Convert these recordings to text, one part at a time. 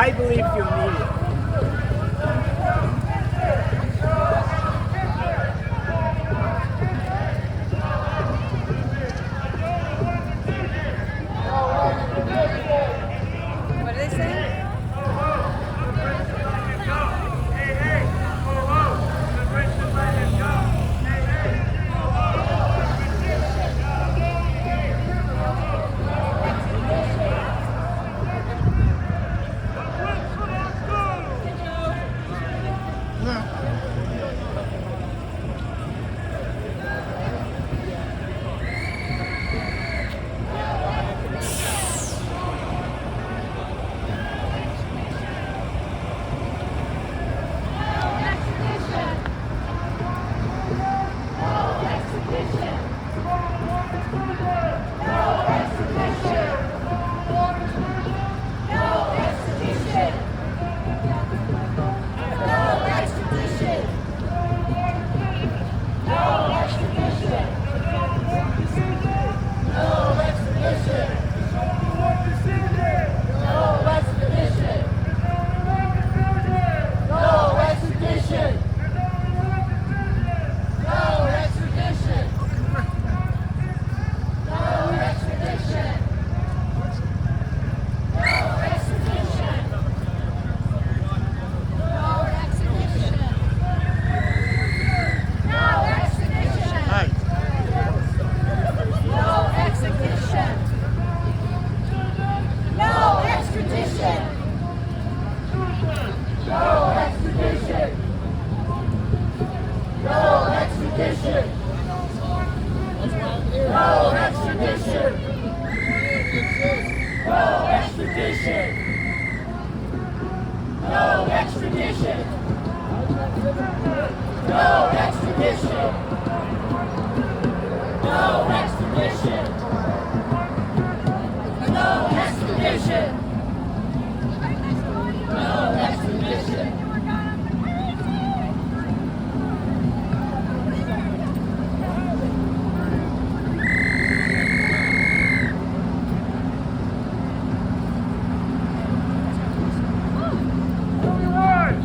I believe you need it. What do they say?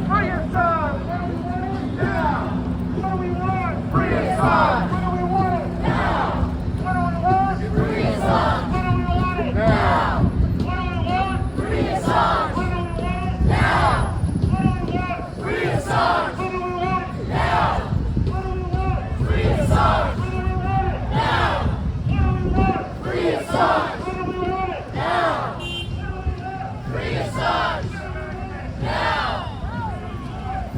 Fire!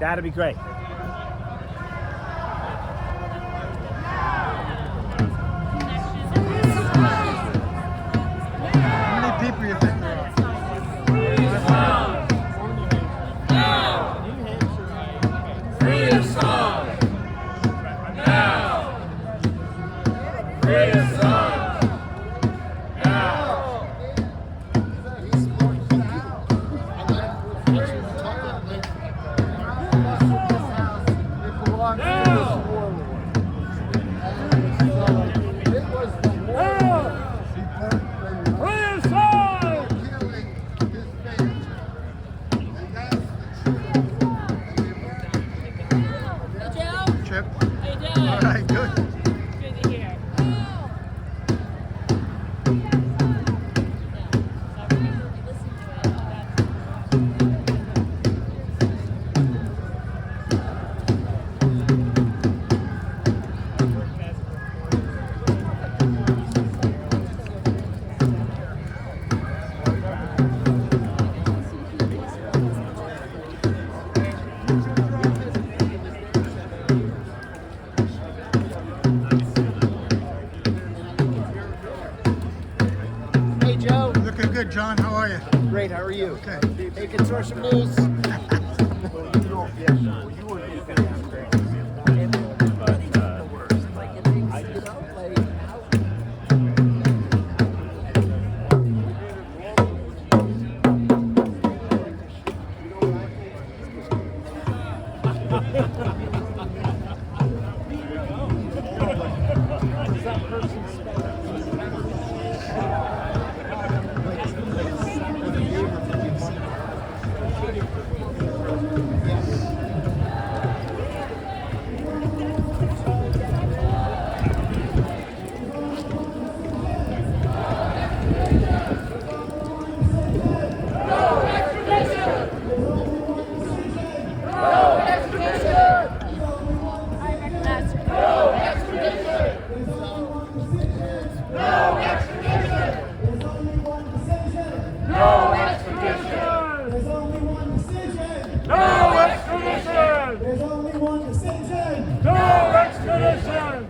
That'd be great. How many people you think there are? Free Assange! Now! Free Assange! Now! John, how are you? Great, how are you? Okay. Hey, consortium news.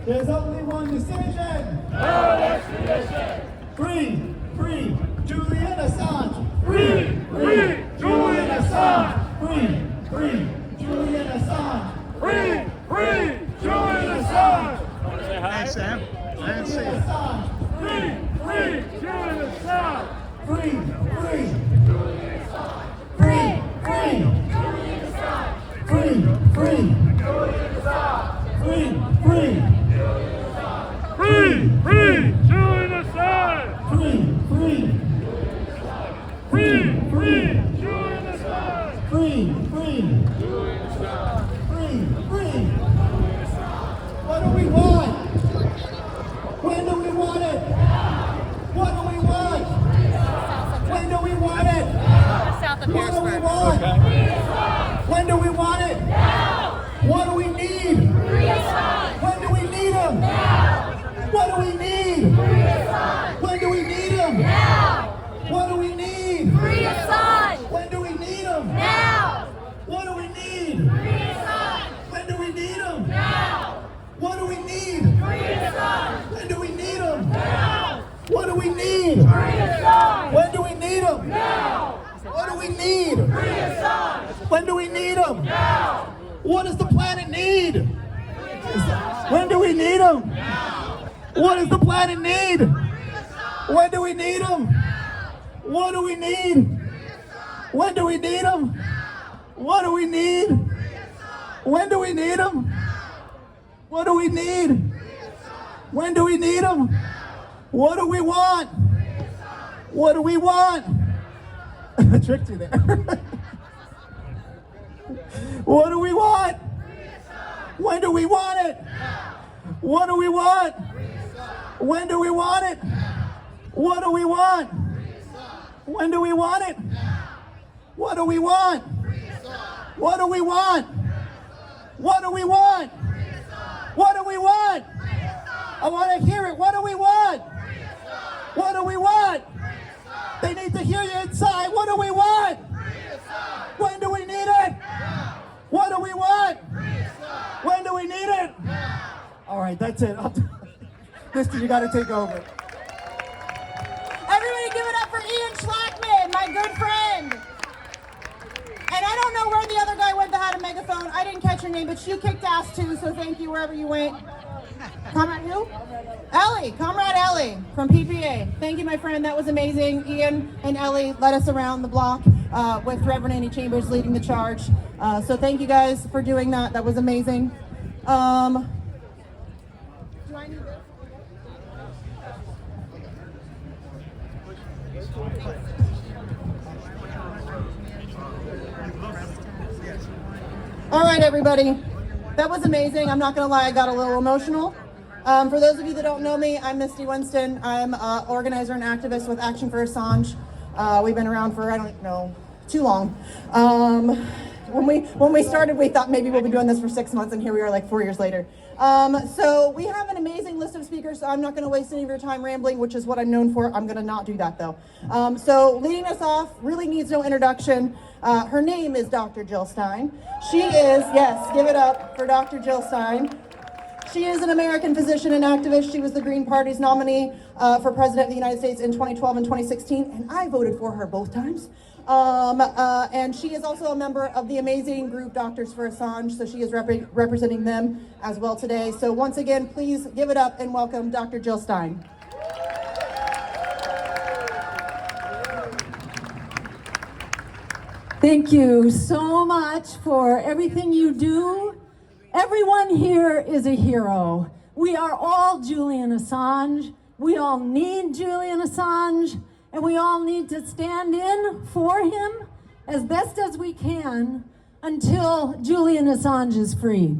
There's only one decision. No extradition. Free, free, Julian Assange. Free, free, Julian Assange. Free, free, Julian Assange. Free, free, Julian Assange. Hey, Sam. didn't see it. Assange. Free, free, Julian Assange. Free, free. Julian Assange. Free, free. Julian Assange. Free, free. Julian Assange. Free, free. Free, free, Julian Assange. Free, free. Free, free, Julian Assange. Free, free. Julian Assange. Free, free. What do we want? When do we want it? What do we want? When do we want it? South of What do we Harrisburg. want? When do we want it? What do we need? When do we need them? What do we need? When do we need them? What do we need? Free Assange! When do we need them? Now! What do we need? Free Assange! When do we need them? Now! What do we need? Free Assange! When do we need them? Now! What do we need? Free Assange! When do we need them? Now! What do we need? Free Assange! When do we need them? Now! What does the planet need? When do we need them? What does the planet need? When do we need them? What do we need? When do we need them? What do we need? When do we need them? What do we need? When do we need them? What do we want? What do we want? I tricked you there. What do we want? When do we want it? What do we want? When do we want it? What do we want? When do we want it? What do we want? What do we want? What do we want? What do we want? I want to hear it. What do we want? What do we want? They need to hear you inside. What do we want? When do we need it? What do we want? When do we need it? All right, that's it. Mister, you got to take over. Everybody give it up for Ian Schlackman, my good friend. And I don't know where the other guy went that had a megaphone. I didn't catch her name, but she kicked ass too, so thank you wherever you went. Comrade who? Ellie, Comrade Ellie from PPA. Thank you, my friend. That was amazing. Ian and Ellie led us around the block with Reverend Annie Chambers leading the charge. So thank you guys for doing that. That was amazing. Do I need this? All right, everybody. That was amazing. I'm not going to lie, I got a little emotional. For those of you that don't know me, I'm Misty Winston. I'm an organizer and activist with Action for Assange. We've been around for, I don't know, too long. When we started, we thought maybe we'll be doing this for 6 months, and here we are like 4 years later. So we have an amazing list of speakers, so I'm not going to waste any of your time rambling, which is what I'm known for. I'm going to not do that, though. So leading us off really needs no introduction. Her name is Dr. Jill Stein. She is, yes, give it up for Dr. Jill Stein. She is an American physician and activist. She was the Green Party's nominee for President of the United States in 2012 and 2016, and I voted for her both times. And she is also a member of the amazing group Doctors for Assange, so she is representing them as well today. So once again, please give it up and welcome Dr. Jill Stein. Thank you so much for everything you do. Everyone here is a hero. We are all Julian Assange. We all need Julian Assange, and we all need to stand in for him as best as we can until Julian Assange is free.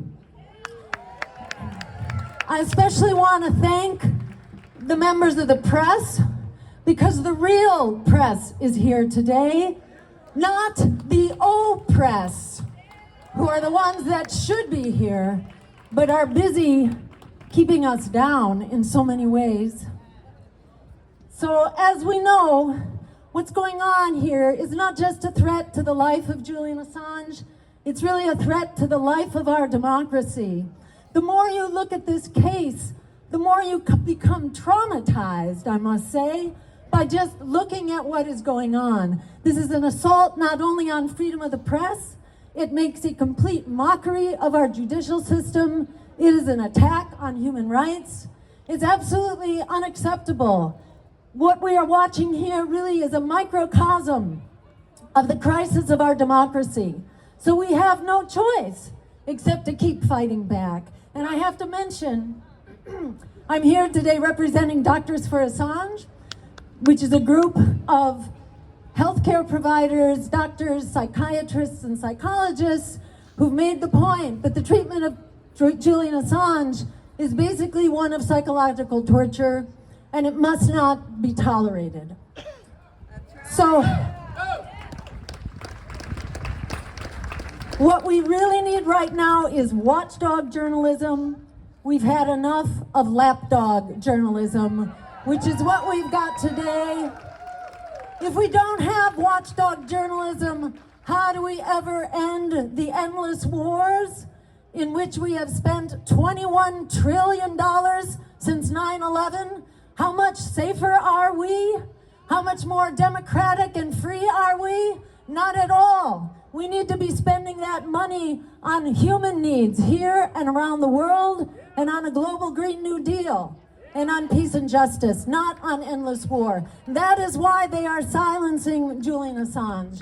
I especially want to thank the members of the press, because the real press is here today, not the oppress, who are the ones that should be here, but are busy keeping us down in so many ways. So as we know, what's going on here is not just a threat to the life of Julian Assange, it's really a threat to the life of our democracy. The more you look at this case, the more you become traumatized, I must say, by just looking at what is going on. This is an assault not only on freedom of the press, it makes a complete mockery of our judicial system. It is an attack on human rights. It's absolutely unacceptable. What we are watching here really is a microcosm of the crisis of our democracy. So we have no choice except to keep fighting back. And I have to mention, I'm here today representing Doctors for Assange, which is a group of healthcare providers, doctors, psychiatrists, and psychologists who've made the point that the treatment of Julian Assange is basically one of psychological torture, and it must not be tolerated. So, what we really need right now is watchdog journalism. We've had enough of lapdog journalism, which is what we've got today. If we don't have watchdog journalism, how do we ever end the endless wars in which we have spent $21 trillion since 9/11? How much safer are we? How much more democratic and free are we? Not at all. We need to be spending that money on human needs here and around the world, and on a global Green New Deal, and on peace and justice, not on endless war. That is why they are silencing Julian Assange.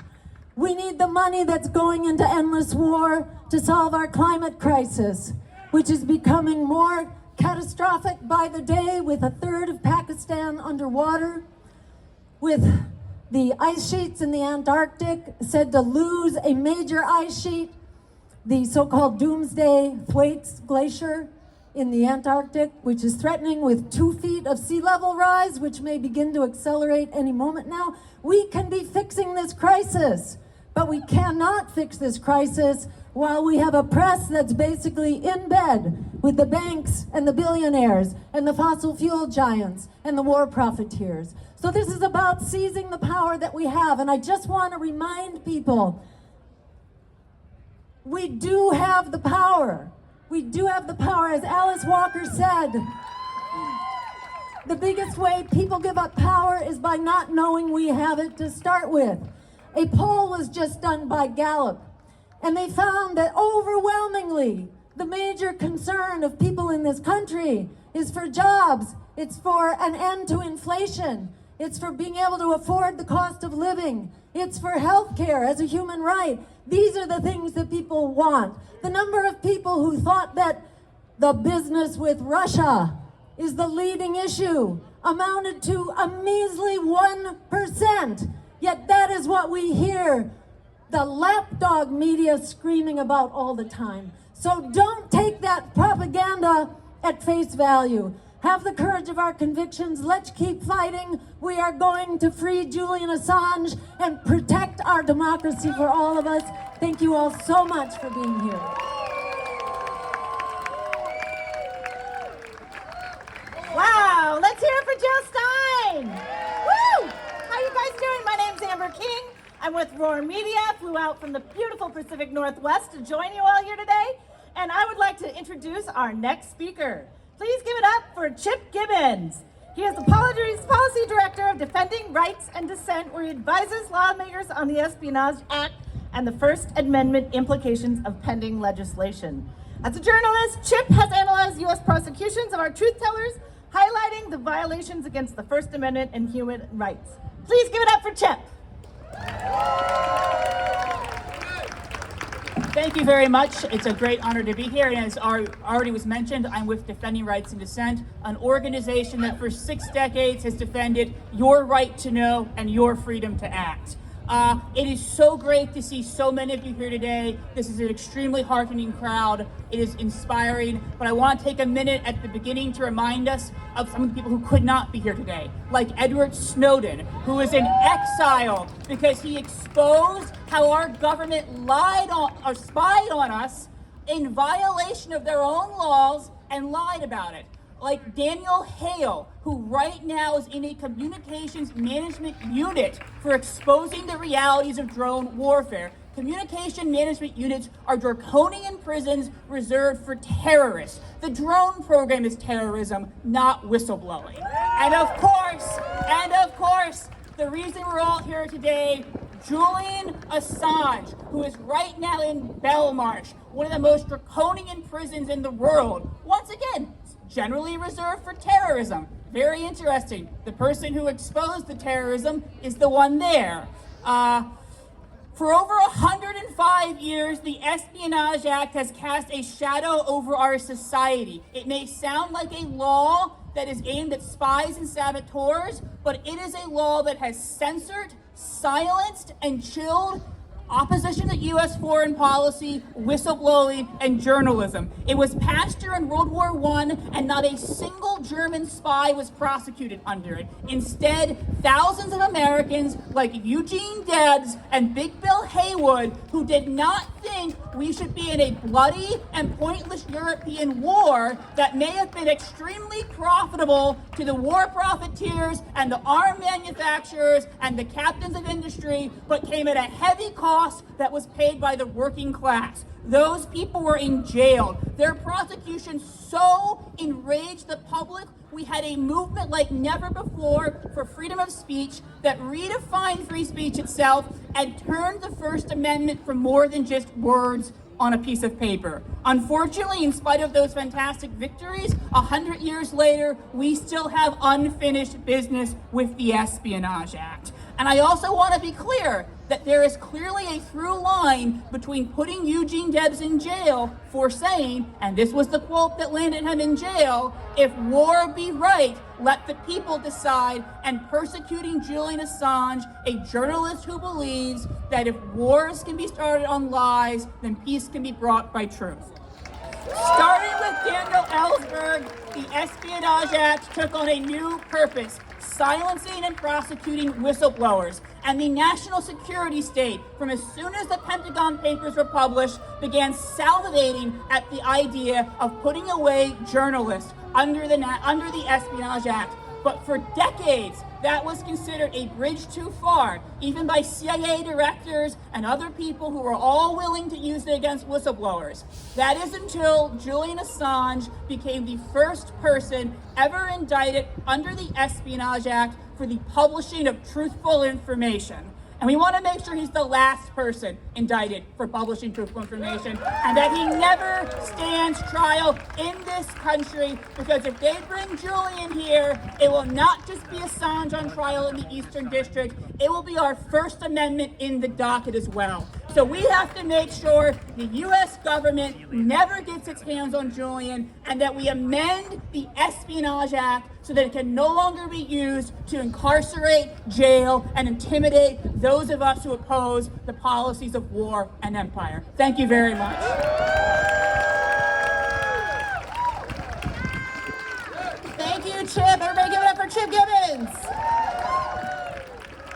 We need the money that's going into endless war to solve our climate crisis, which is becoming more catastrophic by the day, with a third of Pakistan underwater, with the ice sheets in the Antarctic said to lose a major ice sheet, the so-called Doomsday Thwaites Glacier in the Antarctic, which is threatening with 2 feet of sea level rise, which may begin to accelerate any moment now. We can be fixing this crisis, but we cannot fix this crisis while we have a press that's basically in bed with the banks and the billionaires and the fossil fuel giants and the war profiteers. So this is about seizing the power that we have, and I just want to remind people, we do have the power. We do have the power. As Alice Walker said, the biggest way people give up power is by not knowing we have it to start with. A poll was just done by Gallup, and they found that overwhelmingly the major concern of people in this country is for jobs. It's for an end to inflation. It's for being able to afford the cost of living. It's for health care as a human right. These are the things that people want. The number of people who thought that the business with Russia is the leading issue amounted to a measly 1%. Yet that is what we hear the lapdog media screaming about all the time. So don't take that propaganda at face value. Have the courage of our convictions. Let's keep fighting. We are going to free Julian Assange and protect our democracy for all of us. Thank you all so much for being here. Wow, let's hear it for Joe Stein. Woo! How you guys doing? My name's Amber King. I'm with Roar Media. Flew out from the beautiful Pacific Northwest to join you all here today. And I would like to introduce our next speaker. Please give it up for Chip Gibbons. He is the Policy Director of Defending Rights and Dissent, where he advises lawmakers on the Espionage Act and the First Amendment implications of pending legislation. As a journalist, Chip has analyzed U.S. prosecutions of our truth tellers, highlighting the violations against the First Amendment and human rights. Please give it up for Chip. Thank you very much. It's a great honor to be here. And as already was mentioned, I'm with Defending Rights and Dissent, an organization that for 6 decades has defended your right to know and your freedom to act. It is so great to see so many of you here today. This is an extremely heartening crowd. It is inspiring, but I want to take a minute at the beginning to remind us of some of the people who could not be here today, like Edward Snowden, who is in exile because he exposed how our government lied on or spied on us in violation of their own laws and lied about it. Like Daniel Hale, who right now is in a communications management unit for exposing the realities of drone warfare. Communication management units are draconian prisons reserved for terrorists. The drone program is terrorism, not whistleblowing. And of course, the reason we're all here today, Julian Assange, who is right now in Belmarsh, one of the most draconian prisons in the world. Once again, generally reserved for terrorism. Very interesting. The person who exposed the terrorism is the one there. For over 105 years, the Espionage Act has cast a shadow over our society. It may sound like a law that is aimed at spies and saboteurs, but it is a law that has censored, silenced, and chilled opposition to U.S. foreign policy, whistleblowing, and journalism. It was passed during World War I, and not a single German spy was prosecuted under it. Instead, thousands of Americans like Eugene Debs and Big Bill Haywood, who did not think we should be in a bloody and pointless European war that may have been extremely profitable to the war profiteers and the arm manufacturers and the captains of industry, but came at a heavy cost that was paid by the working class. Those people were in jail. Their prosecution so enraged the public, we had a movement like never before for freedom of speech that redefined free speech itself and turned the First Amendment from more than just words on a piece of paper. Unfortunately, in spite of those fantastic victories, 100 years later, we still have unfinished business with the Espionage Act. And I also want to be clear that there is clearly a through line between putting Eugene Debs in jail for saying, and this was the quote that landed him in jail, "If war be right, let the people decide," and persecuting Julian Assange, a journalist who believes that if wars can be started on lies, then peace can be brought by truth. Starting with Daniel Ellsberg, the Espionage Act took on a new purpose: silencing and prosecuting whistleblowers. And the national security state, from as soon as the Pentagon Papers were published, began salivating at the idea of putting away journalists under the Espionage Act. But for decades, that was considered a bridge too far, even by CIA directors and other people who were all willing to use it against whistleblowers. That is until Julian Assange became the first person ever indicted under the Espionage Act for the publishing of truthful information. And we want to make sure he's the last person indicted for publishing truthful information, and that he never stands trial in this country, because if they bring Julian here, it will not just be Assange on trial in the Eastern District, it will be our First Amendment in the docket as well. So we have to make sure the U.S. government never gets its hands on Julian, and that we amend the Espionage Act so that it can no longer be used to incarcerate, jail, and intimidate those of us who oppose the policies of war and empire. Thank you very much. Thank you, Chip. Everybody give it up for Chip Gibbons.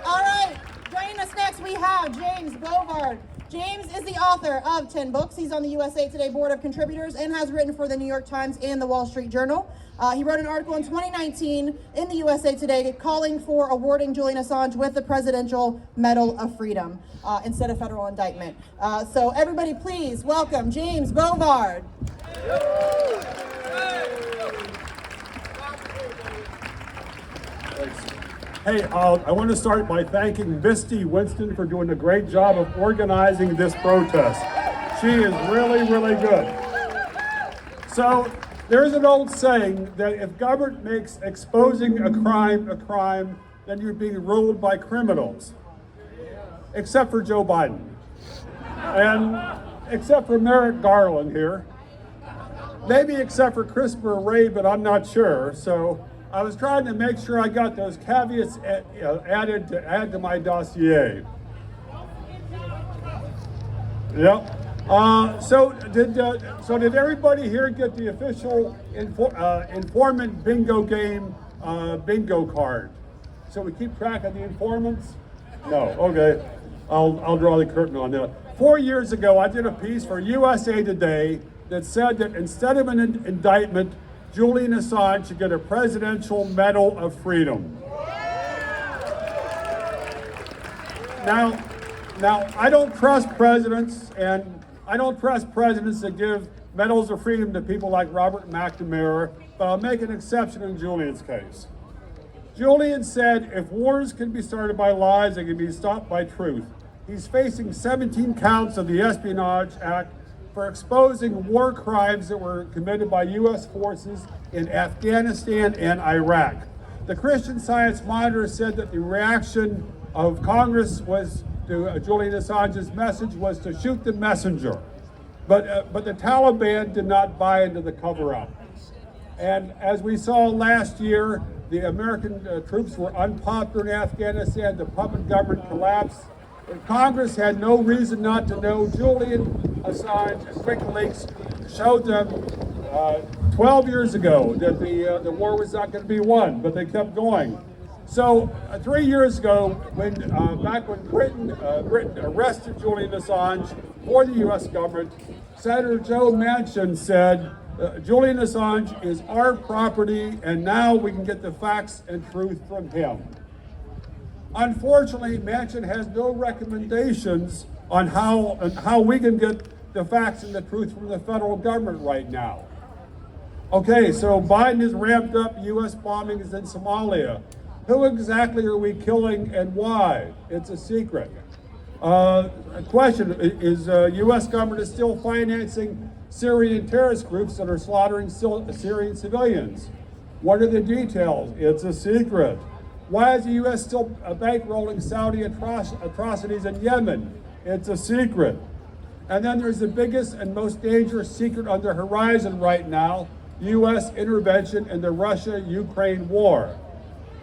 All right, joining us next we have James Bovard. James is the author of 10 books. He's on the USA Today Board of Contributors and has written for the New York Times and the Wall Street Journal. He wrote an article in 2019 in the USA Today calling for awarding Julian Assange with the Presidential Medal of Freedom instead of federal indictment. So everybody please welcome James Bovard. Hey, I want to start by thanking Misty Winston for doing a great job of organizing this protest. She is really, really good. So, there's an old saying that if government makes exposing a crime, then you're being ruled by criminals. Except for Joe Biden. And except for Merrick Garland here. Maybe except for Christopher Wray, but I'm not sure. So I was trying to make sure I got those caveats added to my dossier. Yep. So did everybody here get the official informant bingo game bingo card? So we keep track of the informants? No. Okay. I'll draw the curtain on that. 4 years ago, I did a piece for USA Today that said that instead of an indictment, Julian Assange should get a Presidential Medal of Freedom. Now, I don't trust presidents, and I don't trust presidents that give medals of freedom to people like Robert McNamara, but I'll make an exception in Julian's case. Julian said, if wars can be started by lies, they can be stopped by truth. He's facing 17 counts of the Espionage Act for exposing war crimes that were committed by U.S. forces in Afghanistan and Iraq. The Christian Science Monitor said that the reaction of Congress was to Julian Assange's message was to shoot the messenger. But the Taliban did not buy into the cover-up. And as we saw last year, the American troops were unpopular in Afghanistan, the puppet government collapsed. And Congress had no reason not to know. Julian Assange and WikiLeaks showed them 12 years ago that the war was not going to be won, but they kept going. So 3 years ago, back when Britain arrested Julian Assange for the U.S. government, Senator Joe Manchin said, Julian Assange is our property, and now we can get the facts and truth from him. Unfortunately, Manchin has no recommendations on how we can get the facts and the truth from the federal government right now. Okay, so Biden has ramped up U.S. bombings in Somalia. Who exactly are we killing and why? It's a secret. A question, is U.S. government is still financing Syrian terrorist groups that are slaughtering Syrian civilians? What are the details? It's a secret. Why is the U.S. still bankrolling Saudi atrocities in Yemen? It's a secret. And then there's the biggest and most dangerous secret on the horizon right now, U.S. intervention in the Russia-Ukraine war.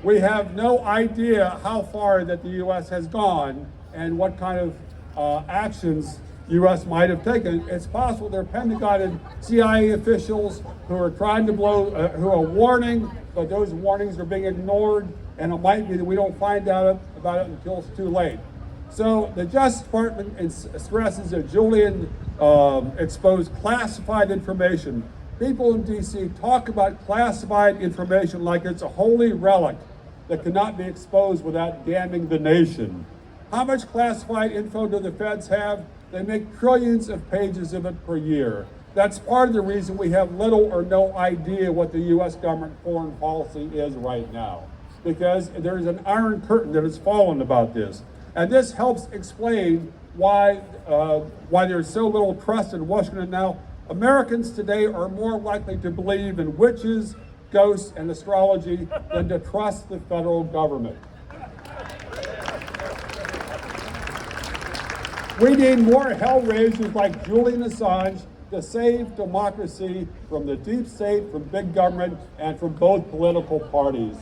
We have no idea how far that the U.S. has gone and what kind of actions U.S. might have taken. It's possible there are Pentagon and CIA officials who are trying to who are warning, but those warnings are being ignored, and it might be that we don't find out about it until it's too late. So the Justice Department stresses that Julian exposed classified information. People in D.C. talk about classified information like it's a holy relic that cannot be exposed without damning the nation. How much classified info do the feds have? They make trillions of pages of it per year. That's part of the reason we have little or no idea what the U.S. government foreign policy is right now, because there's an iron curtain that has fallen about this. And this helps explain why there's so little trust in Washington now. Americans today are more likely to believe in witches, ghosts, and astrology than to trust the federal government. We need more hellraisers like Julian Assange to save democracy from the deep state, from big government, and from both political parties.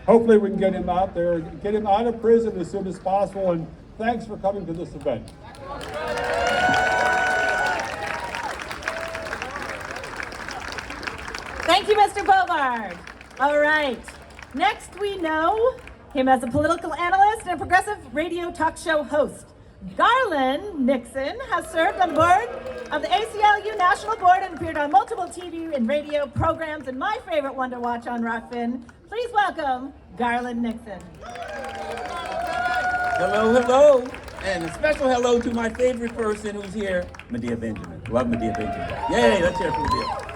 Hopefully we can get him out there, get him out of prison as soon as possible, and thanks for coming to this event. Thank you, Mr. Bovard. All right. Next, we know him as a political analyst and a progressive radio talk show host. Garland Nixon has served on the board of the ACLU National Board and appeared on multiple TV and radio programs, and my favorite one to watch on Rockfin. Please welcome Garland Nixon. Hello, hello. And a special hello to my favorite person who's here, Medea Benjamin. Love Medea Benjamin. Yay, let's hear it for Medea.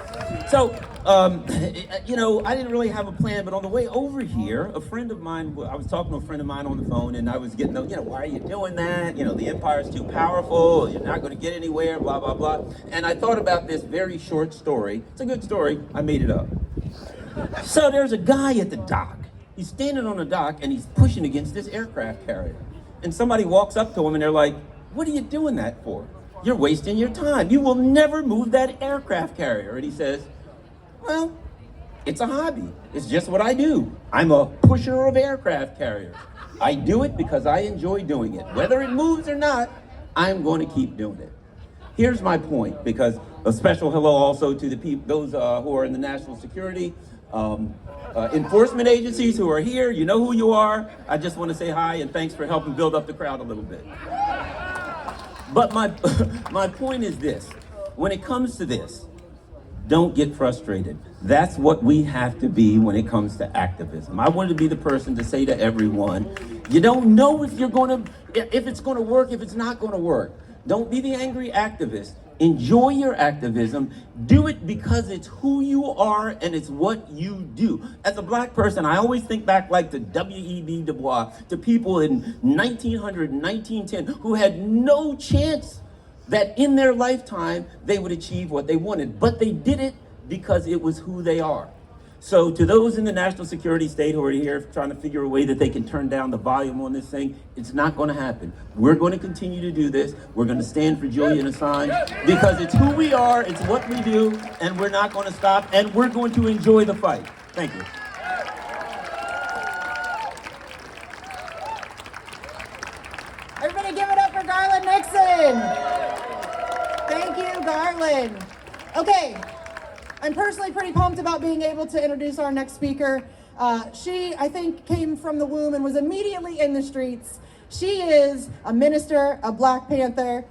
So, you know, I didn't really have a plan, but on the way over here, a friend of mine, I was talking to a friend of mine on the phone, and I was getting, you know, why are you doing that? You know, the empire's too powerful, you're not going to get anywhere, blah, blah, blah. And I thought about this very short story. It's a good story. I made it up. So there's a guy at the dock. He's standing on the dock, and he's pushing against this aircraft carrier. And somebody walks up to him, and they're like, what are you doing that for? You're wasting your time. You will never move that aircraft carrier. And he says, well, it's a hobby. It's just what I do. I'm a pusher of aircraft carriers. I do it because I enjoy doing it. Whether it moves or not, I'm going to keep doing it. Here's my point, because a special hello also to the people, those who are in the national security, enforcement agencies who are here. You know who you are. I just want to say hi and thanks for helping build up the crowd a little bit. But my point is this. When it comes to this, don't get frustrated. That's what we have to be when it comes to activism. I wanted to be the person to say to everyone, you don't know if it's going to work, if it's not going to work. Don't be the angry activist. Enjoy your activism. Do it because it's who you are and it's what you do. As a black person, I always think back like to W.E.B. Du Bois, to people in 1900 and 1910 who had no chance that in their lifetime they would achieve what they wanted. But they did it because it was who they are. So to those in the national security state who are here trying to figure a way that they can turn down the volume on this thing, it's not going to happen. We're going to continue to do this. We're going to stand for Julian Assange because it's who we are, it's what we do, and we're not going to stop, and we're going to enjoy the fight. Thank you. Everybody give it up for Garland Nixon. Thank you, Garland. Okay, I'm personally pretty pumped about being able to introduce our next speaker. She, I think, came from the womb and was immediately in the streets. She is a minister, a Black Panther.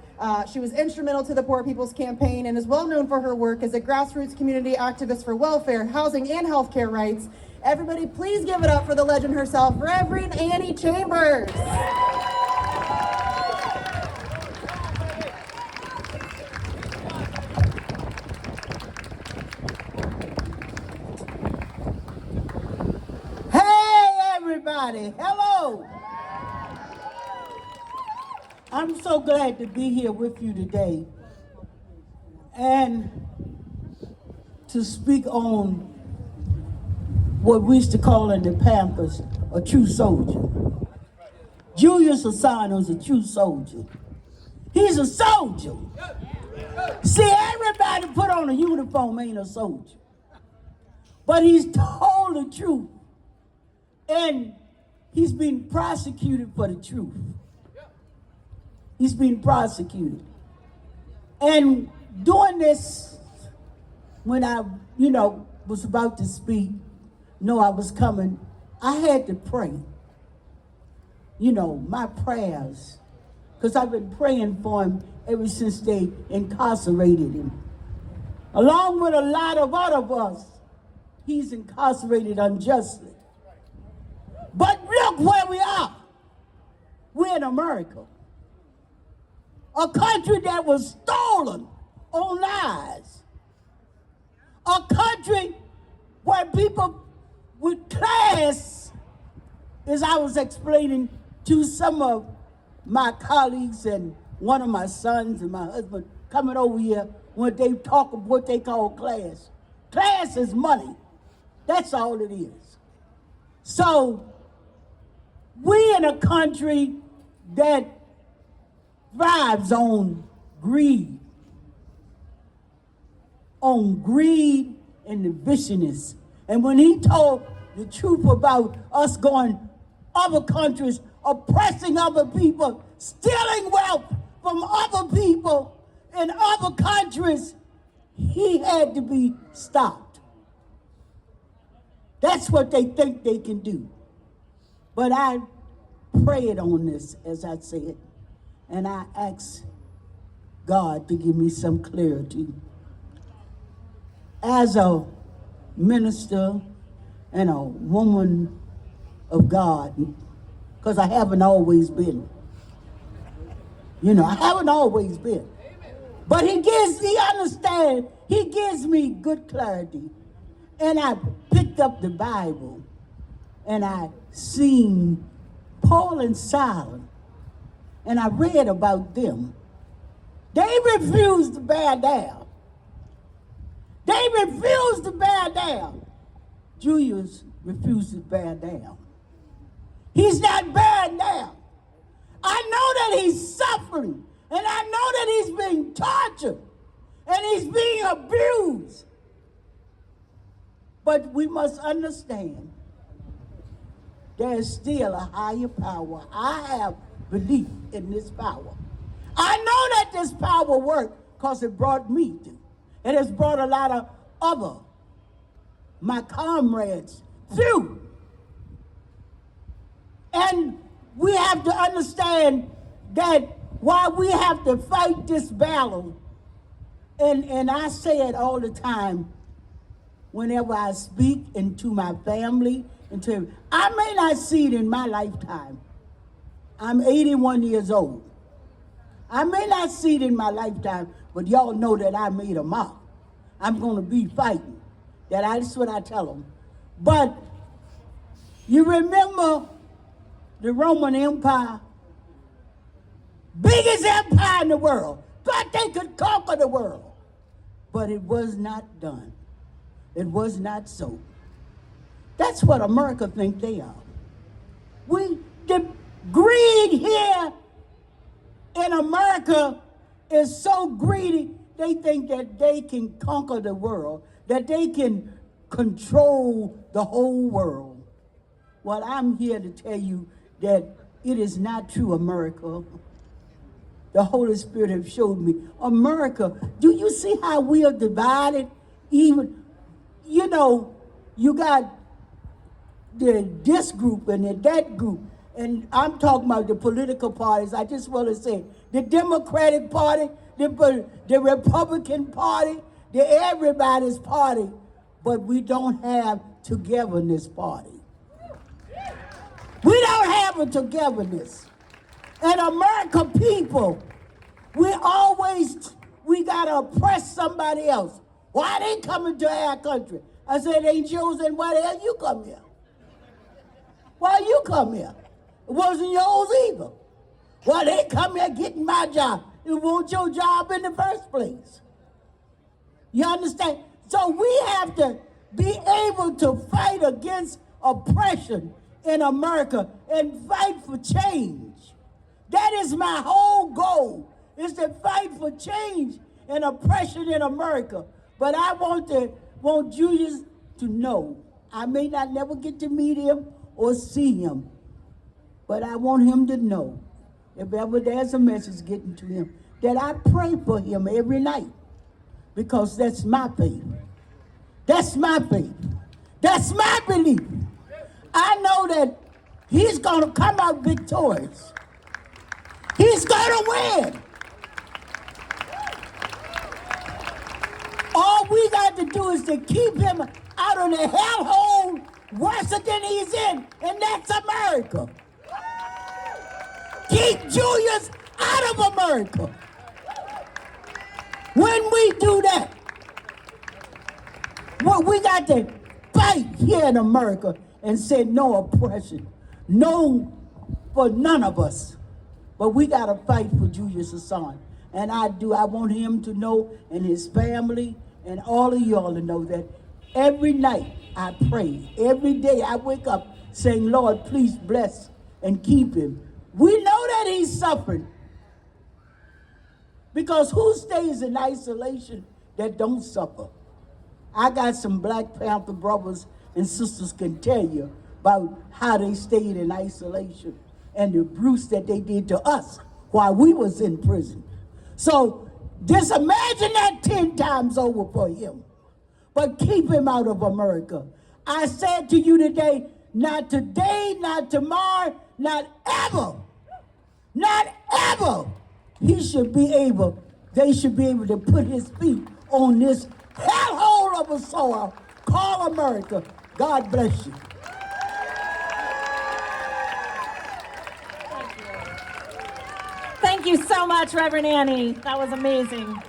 She was instrumental to the Poor People's Campaign and is well known for her work as a grassroots community activist for welfare, housing, and healthcare rights. Everybody, please give it up for the legend herself, Reverend Annie Chambers. Everybody, hello. I'm so glad to be here with you today and to speak on what we used to call in the Pampers a true soldier. Julius Assange was a true soldier. He's a soldier. See, everybody put on a uniform ain't a soldier, but he's told the truth. And he's been prosecuted for the truth. He's been prosecuted. And doing this, when I, was about to speak, know I was coming, I had to pray. My prayers, because I've been praying for him ever since they incarcerated him. Along with a lot of other us, he's incarcerated unjustly. But look where we are. We're in America. A country that was stolen on lies. A country where people with class, as I was explaining to some of my colleagues and one of my sons and my husband coming over here, when they talk of what they call class. Class is money. That's all it is. So, we in a country that thrives on greed and the viciousness. And when he told the truth about us going other countries, oppressing other people, stealing wealth from other people in other countries, he had to be stopped. That's what they think they can do. But I prayed on this, as I said, and I asked God to give me some clarity. As a minister and a woman of God, because I haven't always been. I haven't always been. But he gives me good clarity. And I picked up the Bible and I seen Paul and Silas, and I read about them. They refused to bear down. They refused to bear down. Julius refused to bear down. He's not bearing down. I know that he's suffering, and I know that he's being tortured, and he's being abused. But we must understand there's still a higher power. I have belief in this power. I know that this power works because it brought me through. It has brought a lot of other, my comrades, through. And we have to understand that while we have to fight this battle, and I say it all the time, whenever I speak into my family, I may not see it in my lifetime. I'm 81 years old. I may not see it in my lifetime, but y'all know that I made a mark. I'm going to be fighting. That's what I tell them. But you remember the Roman Empire? Biggest empire in the world. thought they could conquer the world. But it was not done. It was not so. That's what America think they are. The greed here in America is so greedy, they think that they can conquer the world, that they can control the whole world. Well, I'm here to tell you that it is not true, America. The Holy Spirit have showed me. America, do you see how we are divided? Even, you know, you got this group and that group. And I'm talking about the political parties. I just want to say the Democratic Party, the Republican Party, the everybody's party, but we don't have togetherness party. We don't have a togetherness. And America people, we gotta oppress somebody else. Why they coming to our country? I said, ain't yours, and why the hell you come here? Why you come here? It wasn't yours either. Well, they come here getting my job. It wasn't your job in the first place. You understand? So we have to be able to fight against oppression in America and fight for change. That is my whole goal, is to fight for change and oppression in America. But I want Julius to know, I may not never get to meet him or see him, but I want him to know, if ever there's a message getting to him, that I pray for him every night, because that's my faith. That's my faith. That's my belief. I know that he's going to come out victorious. He's going to win. All we got to do is to keep him out of the hellhole worse than he's in, and that's America. Keep Julius out of America. When we do that, well, we got to fight here in America and say no oppression, no for none of us. But we got to fight for Julius Assange. And I want him to know, and his family, and all of y'all to know that every night I pray. Every day I wake up saying, Lord, please bless and keep him. We know that he's suffering. Because who stays in isolation that don't suffer? I got some Black Panther brothers and sisters can tell you about how they stayed in isolation and the abuse that they did to us while we was in prison. So just imagine that 10 times over for him. But keep him out of America. I said to you today, not today, not tomorrow, not ever, they should be able to put his feet on this hellhole of a soil called America. God bless you. Thank you so much, Reverend Annie. That was amazing.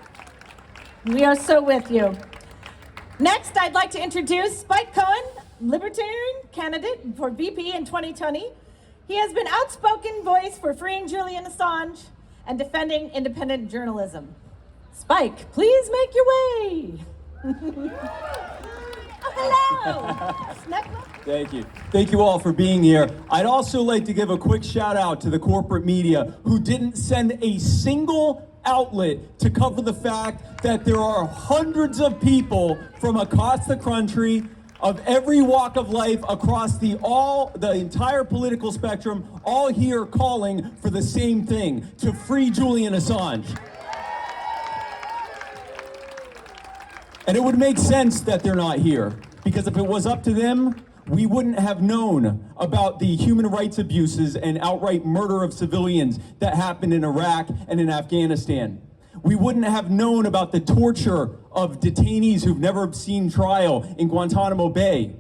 We are so with you. Next, I'd like to introduce Spike Cohen, Libertarian candidate for VP in 2020. He has been outspoken voice for freeing Julian Assange and defending independent journalism. Spike, please make your way. Oh, hello. Thank you. Thank you all for being here. I'd also like to give a quick shout out to the corporate media who didn't send a single outlet to cover the fact that there are hundreds of people from across the country of every walk of life across the entire political spectrum, all here calling for the same thing, to free Julian Assange. And it would make sense that they're not here, because if it was up to them, we wouldn't have known about the human rights abuses and outright murder of civilians that happened in Iraq and in Afghanistan. We wouldn't have known about the torture of detainees who've never seen trial in Guantanamo Bay.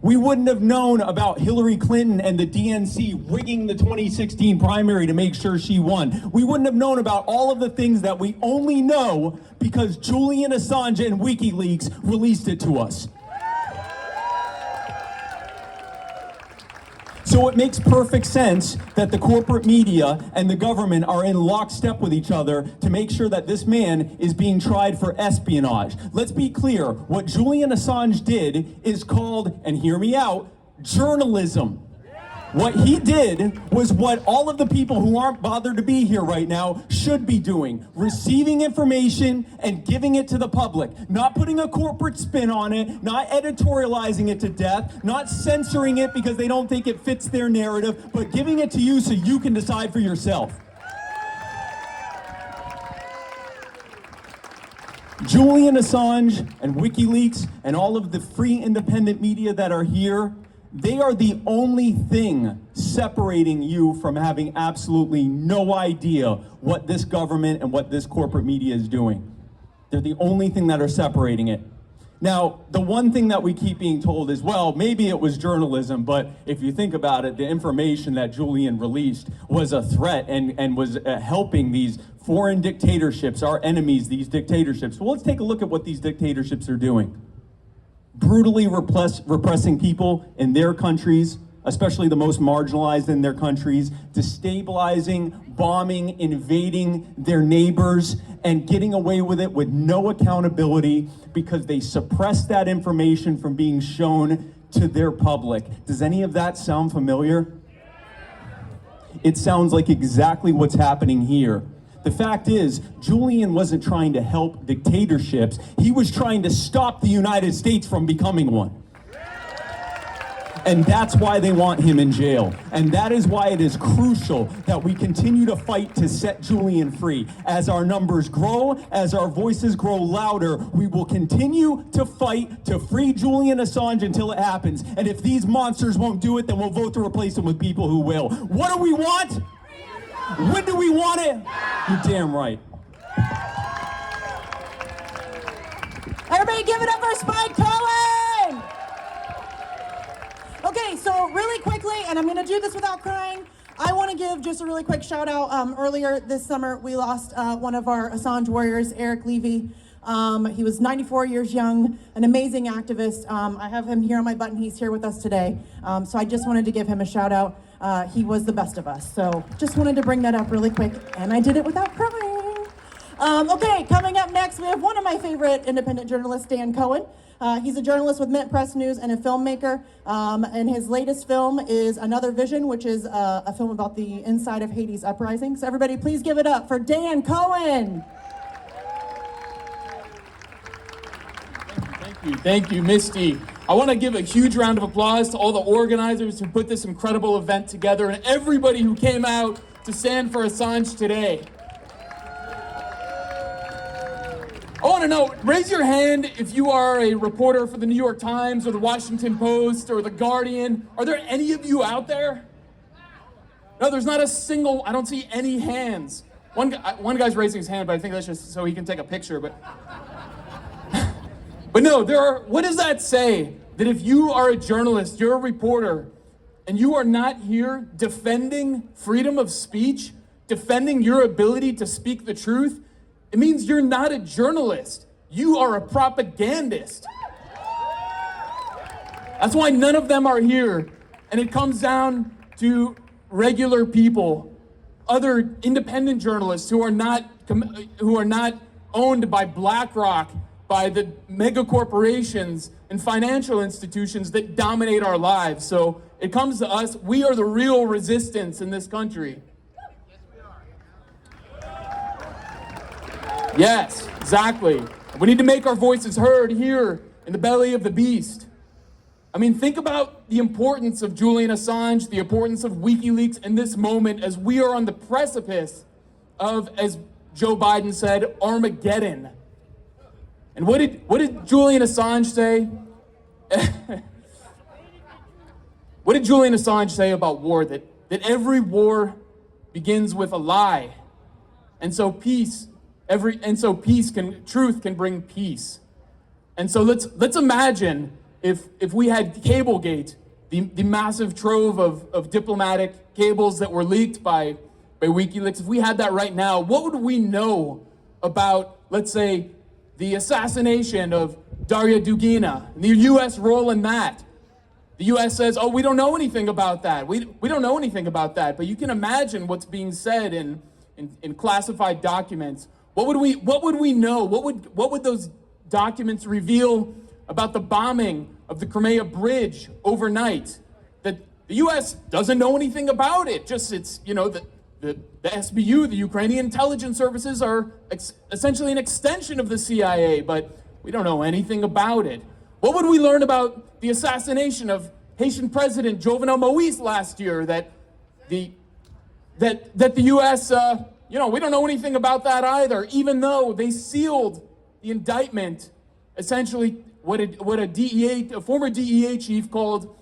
We wouldn't have known about Hillary Clinton and the DNC rigging the 2016 primary to make sure she won. We wouldn't have known about all of the things that we only know because Julian Assange and WikiLeaks released it to us. So it makes perfect sense that the corporate media and the government are in lockstep with each other to make sure that this man is being tried for espionage. Let's be clear, what Julian Assange did is called, and hear me out, journalism. What he did was what all of the people who aren't bothered to be here right now should be doing. Receiving information and giving it to the public. Not putting a corporate spin on it, not editorializing it to death, not censoring it because they don't think it fits their narrative, but giving it to you so you can decide for yourself. Julian Assange and WikiLeaks and all of the free independent media that are here, they are the only thing separating you from having absolutely no idea what this government and what this corporate media is doing. They're the only thing that are separating it. Now, the one thing that we keep being told is, well, maybe it was journalism, but if you think about it, the information that Julian released was a threat and was helping these foreign dictatorships, our enemies, these dictatorships. Well, let's take a look at what these dictatorships are doing. Brutally repressing people in their countries, especially the most marginalized in their countries, destabilizing, bombing, invading their neighbors, and getting away with it with no accountability because they suppress that information from being shown to their public. Does any of that sound familiar? It sounds like exactly what's happening here. The fact is, Julian wasn't trying to help dictatorships. He was trying to stop the United States from becoming one. And that's why they want him in jail. And that is why it is crucial that we continue to fight to set Julian free. As our numbers grow, as our voices grow louder, we will continue to fight to free Julian Assange until it happens. And if these monsters won't do it, then we'll vote to replace them with people who will. What do we want? When do we want it? You're damn right. Everybody give it up for Spike Cohen! Okay, so really quickly, and I'm gonna do this without crying, I wanna give just a really quick shout out. Earlier this summer, we lost one of our Assange warriors, Eric Levy. He was 94 years young, an amazing activist. I have him here on my button, he's here with us today. So I just wanted to give him a shout out. He was the best of us. So just wanted to bring that up really quick, and I did it without crying. Okay, coming up next, we have one of my favorite independent journalists, Dan Cohen. He's a journalist with Mint Press News and a filmmaker. And his latest film is Another Vision, which is a film about the inside of Haiti's uprising. So everybody please give it up for Dan Cohen. Thank you, Misty. I want to give a huge round of applause to all the organizers who put this incredible event together and everybody who came out to stand for Assange today. I want to know, raise your hand if you are a reporter for the New York Times or the Washington Post or the Guardian. Are there any of you out there? No, there's not a single, I don't see any hands. One guy's raising his hand, but I think that's just so he can take a picture, But no, what does that say? That if you are a journalist, you're a reporter, and you are not here defending freedom of speech, defending your ability to speak the truth, it means you're not a journalist. You are a propagandist. That's why none of them are here. And it comes down to regular people, other independent journalists who are not owned by BlackRock, by the mega corporations and financial institutions that dominate our lives. So it comes to us, we are the real resistance in this country. Yes, exactly. We need to make our voices heard here in the belly of the beast. I mean, think about the importance of Julian Assange, the importance of WikiLeaks in this moment as we are on the precipice of, as Joe Biden said, Armageddon. And what did Julian Assange say? What did Julian Assange say about war? That every war begins with a lie. And so truth can bring peace. And so let's imagine if we had Cablegate, the massive trove of diplomatic cables that were leaked by WikiLeaks, if we had that right now, what would we know about, let's say, the assassination of Daria Dugina, the U.S. role in that, the U.S. says, oh, we don't know anything about that. We don't know anything about that. But you can imagine what's being said in classified documents. What would we know? What would those documents reveal about the bombing of the Crimea bridge overnight? That the U.S. doesn't know anything about it. Just it's, you know, the SBU, the Ukrainian intelligence services, are essentially an extension of the CIA, but we don't know anything about it. What would we learn about the assassination of Haitian President Jovenel Moïse last year? That the U.S. You know, we don't know anything about that either, even though they sealed the indictment, essentially what a former DEA chief called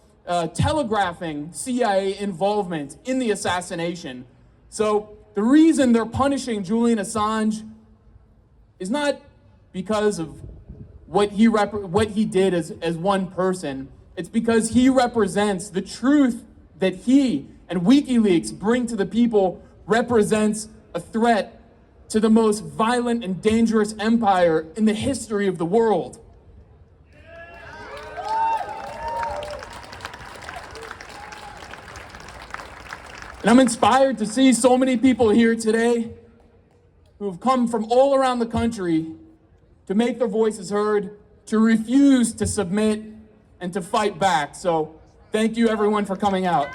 telegraphing CIA involvement in the assassination. So the reason they're punishing Julian Assange is not because of what he did as one person. It's because he represents the truth that he and WikiLeaks bring to the people, represents a threat to the most violent and dangerous empire in the history of the world. And I'm inspired to see so many people here today who have come from all around the country to make their voices heard, to refuse to submit, and to fight back. So thank you everyone for coming out.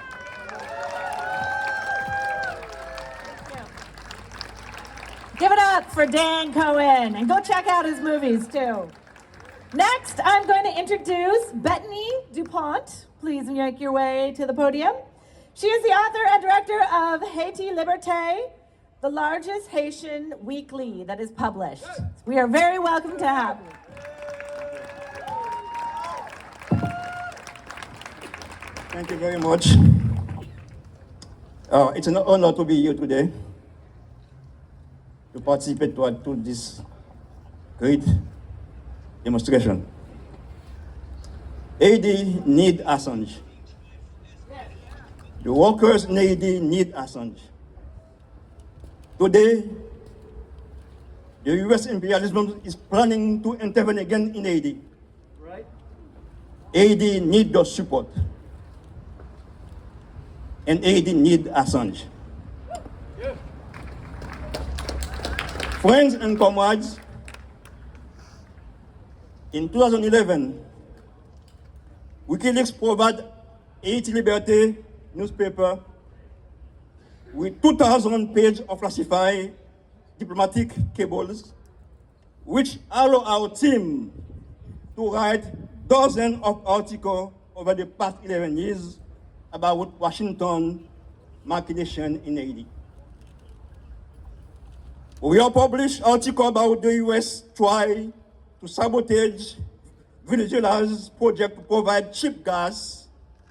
Give it up for Dan Cohen, and go check out his movies too. Next, I'm going to introduce Bettany Dupont. Please make your way to the podium. She is the author and director of Haiti Liberté, the largest Haitian weekly that is published. We are very welcome to have you. Thank you very much. It's an honor to be here today, to participate to this great demonstration. Haiti need Assange. The workers in Haiti need Assange. Today, the US imperialism is planning to intervene again in Haiti. Right. Haiti need your support. And Haiti need Assange. Yeah. Friends and comrades, in 2011, WikiLeaks provided Haiti Liberté newspaper with 2,000 pages of classified diplomatic cables, which allow our team to write dozens of articles over the past 11 years about Washington machination in Haiti. We have published articles about the US try to sabotage Venezuela's project to provide cheap gas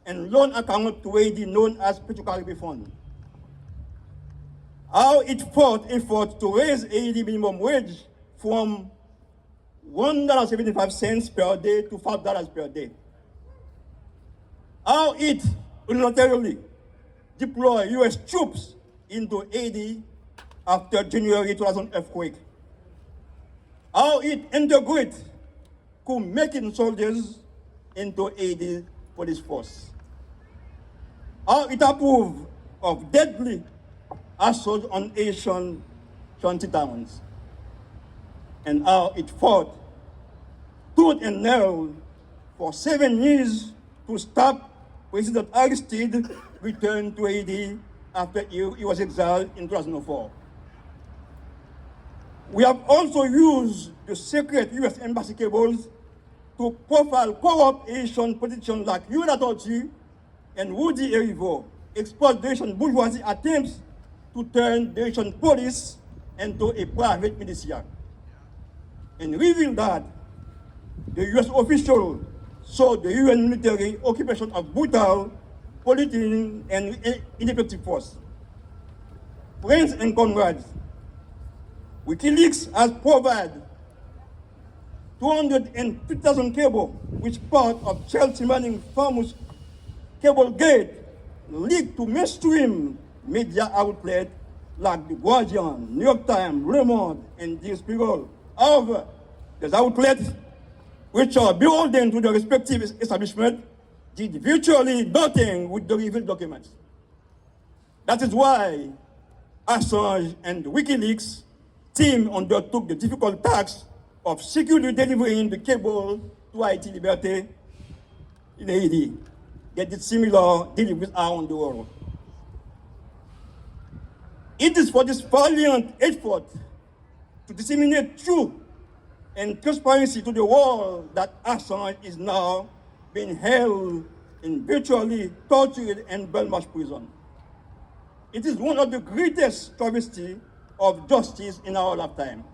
and loan account to Haiti known as Petrocaribbean Fund. How it fought effort to raise Haiti minimum wage from $1.75 per day to $5 per day. How it unilaterally deployed US troops into Haiti after January 2000 earthquake. How it integrated Mexican soldiers into Haiti police force. How it approved of deadly assault on Haitian shanty towns. And how it fought tooth and nail for 7 years to stop President Aristide return to Haiti after he was exiled in 2004. We have also used the secret US embassy cables to profile corrupt Haitian politicians like Yuna Torchi and Woody Erivo, expose the Haitian bourgeoisie attempts to turn the Haitian police into a private militia, and reveal that the US official saw the UN military occupation of brutal, political, and ineffective force. Friends and comrades, WikiLeaks has provided 250,000 cable, which part of Chelsea Manning famous cable gate leaked to mainstream media outlets like The Guardian, New York Times, Le Monde, and The Spiegel. However, these outlets, which are beholden to their respective establishment, did virtually nothing with the revealed documents. That is why Assange and WikiLeaks team undertook the difficult task of securely delivering the cable to Haiti Liberté in Haiti. They did similar deliveries around the world. It is for this valiant effort to disseminate truth and transparency to the world that Assange is now being held in virtually tortured and Belmarsh prison. It is one of the greatest travesties of justice in our lifetime.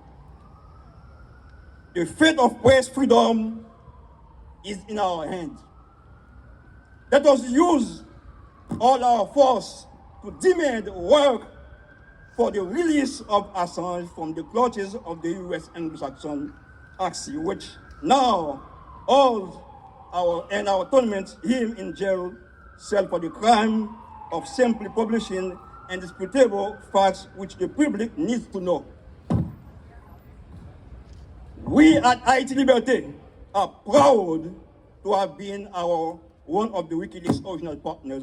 The fate of press freedom is in our hands. Let us use all our force to demand work for the release of Assange from the clutches of the U.S. Anglo-Saxon Axis, which now holds our atonement him in jail cell for the crime of simply publishing indisputable facts which the public needs to know. We at Haiti Liberté are proud to have been one of the WikiLeaks original partners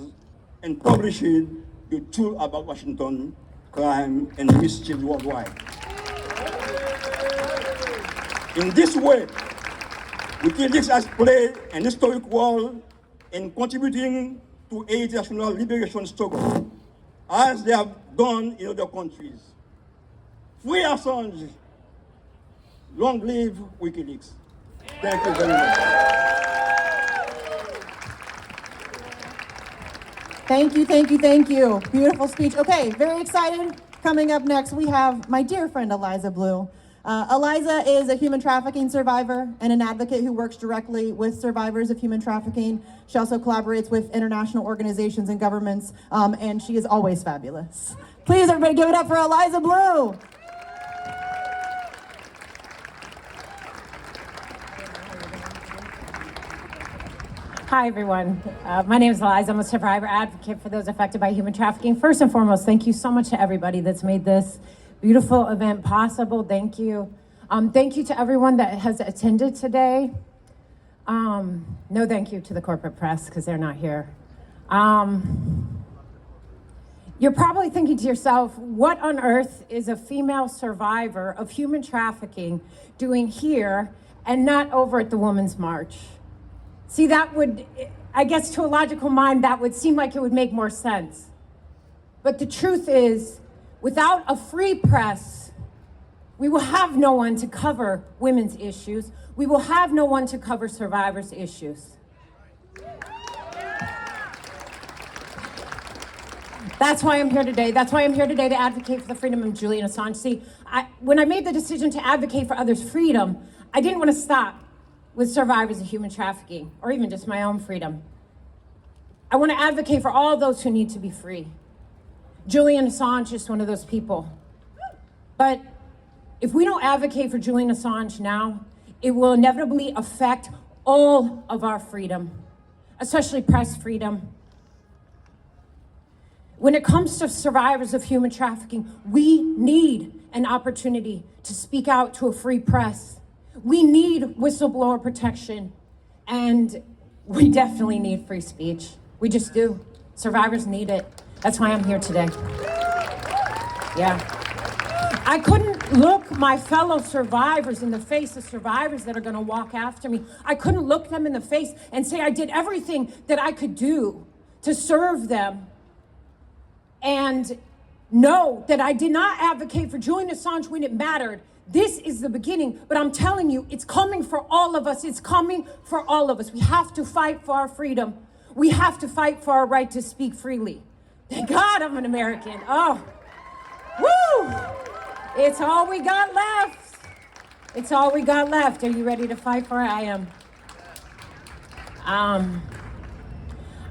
in publishing the truth about Washington crime and mischief worldwide. In this way, WikiLeaks has played an historic role in contributing to Haiti's national liberation struggle, as they have done in other countries. Free Assange. Long live WikiLeaks. Thank you very much. Thank you, thank you, thank you. Beautiful speech. Okay, very excited. Coming up next, we have my dear friend Eliza Blue. Eliza is a human trafficking survivor and an advocate who works directly with survivors of human trafficking. She also collaborates with international organizations and governments, and she is always fabulous. Please, everybody, give it up for Eliza Blue. Hi, everyone. My name is Eliza. I'm a survivor advocate for those affected by human trafficking. First and foremost, thank you so much to everybody that's made this beautiful event possible. Thank you. Thank you to everyone that has attended today. No thank you to the corporate press because they're not here. You're probably thinking to yourself, what on earth is a female survivor of human trafficking doing here and not over at the Women's March? See, that would, I guess to a logical mind, that would seem like it would make more sense. But the truth is, without a free press, we will have no one to cover women's issues. We will have no one to cover survivors' issues. That's why I'm here today. That's why I'm here today to advocate for the freedom of Julian Assange. See, when I made the decision to advocate for others' freedom, I didn't want to stop with survivors of human trafficking, or even just my own freedom. I want to advocate for all those who need to be free. Julian Assange is one of those people. But if we don't advocate for Julian Assange now, it will inevitably affect all of our freedom, especially press freedom. When it comes to survivors of human trafficking, we need an opportunity to speak out to a free press. We need whistleblower protection, and we definitely need free speech. We just do. Survivors need it. That's why I'm here today. Yeah. I couldn't look my fellow survivors in the face, the survivors that are gonna walk after me. I couldn't look them in the face and say I did everything that I could do to serve them and know that I did not advocate for Julian Assange when it mattered. This is the beginning, but I'm telling you, it's coming for all of us. It's coming for all of us. We have to fight for our freedom. We have to fight for our right to speak freely. Thank God I'm an American. Oh, woo! It's all we got left. It's all we got left. Are you ready to fight for it? I am.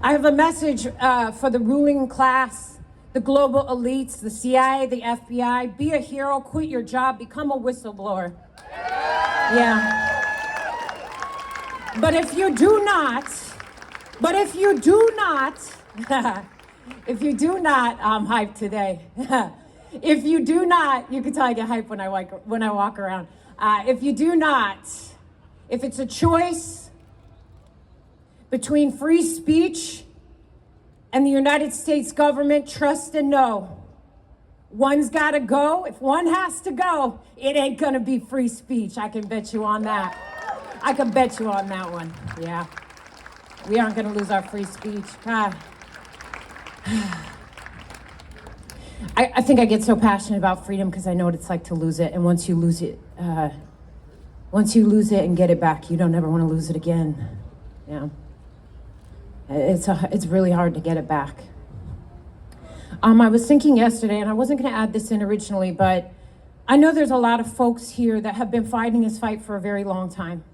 I have a message for the ruling class, the global elites, the CIA, the FBI. Be a hero, quit your job, become a whistleblower. Yeah. But if you do not, I'm hyped today. If you do not, you can tell I get hyped when I walk around. If you do not, if it's a choice between free speech and the United States government, trust and know. One's gotta go. If one has to go, it ain't gonna be free speech. I can bet you on that. I can bet you on that one. Yeah. We aren't gonna lose our free speech. God. I think I get so passionate about freedom because I know what it's like to lose it. And once you lose it and get it back, you don't ever want to lose it again. Yeah. It's really hard to get it back. I was thinking yesterday, and I wasn't going to add this in originally, but I know there's a lot of folks here that have been fighting this fight for a very long time.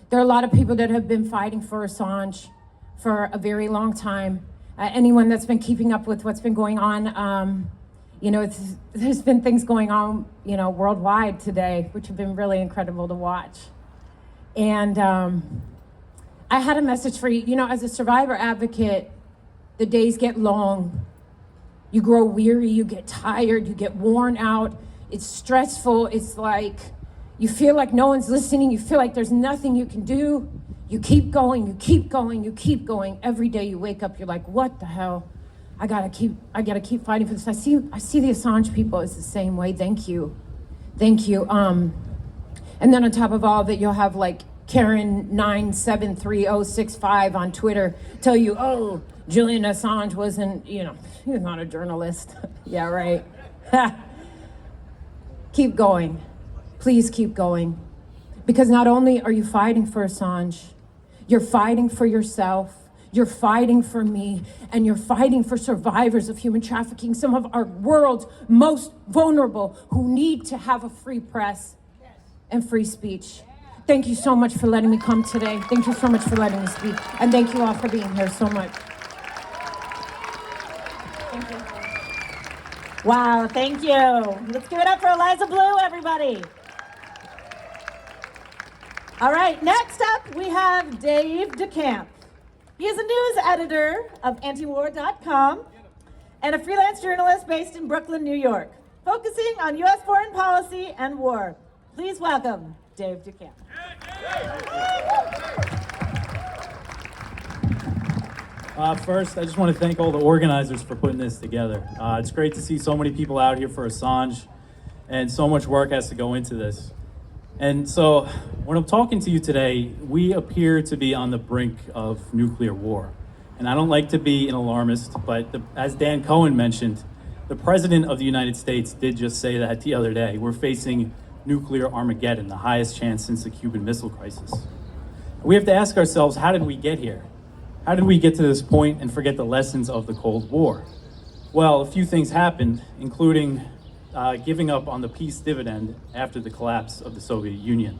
There are a lot of people that have been fighting for Assange for a very long time. Anyone that's been keeping up with what's been going on, there's been things going on, worldwide today, which have been really incredible to watch. And I had a message for you. As a survivor advocate, the days get long. You grow weary, you get tired, you get worn out. It's stressful. It's like you feel like no one's listening. You feel like there's nothing you can do. You keep going, you keep going, you keep going. Every day you wake up, you're like, what the hell? I gotta keep fighting for this. I see the Assange people is the same way. Thank you. And then on top of all of it, you'll have like Karen 973065 on Twitter tell you, oh, Julian Assange wasn't, he was not a journalist. Yeah, right. Keep going. Please keep going. Because not only are you fighting for Assange, you're fighting for yourself, you're fighting for me, and you're fighting for survivors of human trafficking, some of our world's most vulnerable who need to have a free press and free speech. Thank you so much for letting me come today. Thank you so much for letting me speak. And thank you all for being here so much. Thank you. Wow, thank you. Let's give it up for Eliza Blue, everybody. All right, next up we have Dave DeCamp. He is a news editor of antiwar.com and a freelance journalist based in Brooklyn, New York, focusing on U.S. foreign policy and war. Please welcome Dave DeCamp. First, I just want to thank all the organizers for putting this together. It's great to see so many people out here for Assange, and so much work has to go into this. And so, when I'm talking to you today, we appear to be on the brink of nuclear war. And I don't like to be an alarmist, but as Dan Cohen mentioned, the President of the United States did just say that the other day. We're facing nuclear Armageddon, the highest chance since the Cuban Missile Crisis. We have to ask ourselves, how did we get here? How did we get to this point and forget the lessons of the Cold War? Well, a few things happened, including giving up on the peace dividend after the collapse of the Soviet Union,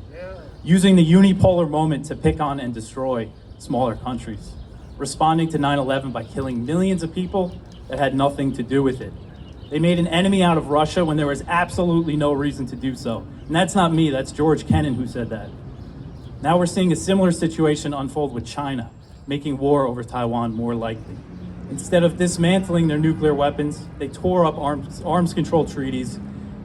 using the unipolar moment to pick on and destroy smaller countries, responding to 9/11 by killing millions of people that had nothing to do with it. They made an enemy out of Russia when there was absolutely no reason to do so. And that's not me, that's George Kennan who said that. Now we're seeing a similar situation unfold with China, making war over Taiwan more likely. Instead of dismantling their nuclear weapons, they tore up arms control treaties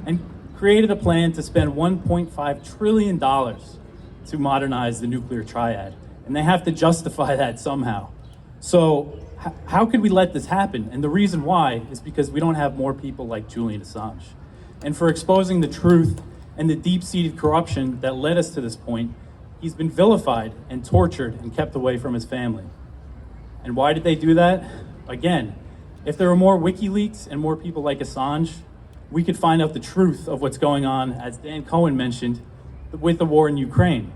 and created a plan to spend $1.5 trillion to modernize the nuclear triad. And they have to justify that somehow. So how could we let this happen? And the reason why is because we don't have more people like Julian Assange. And for exposing the truth and the deep-seated corruption that led us to this point, he's been vilified and tortured and kept away from his family. And why did they do that? Again, if there were more WikiLeaks and more people like Assange, we could find out the truth of what's going on, as Dan Cohen mentioned, with the war in Ukraine.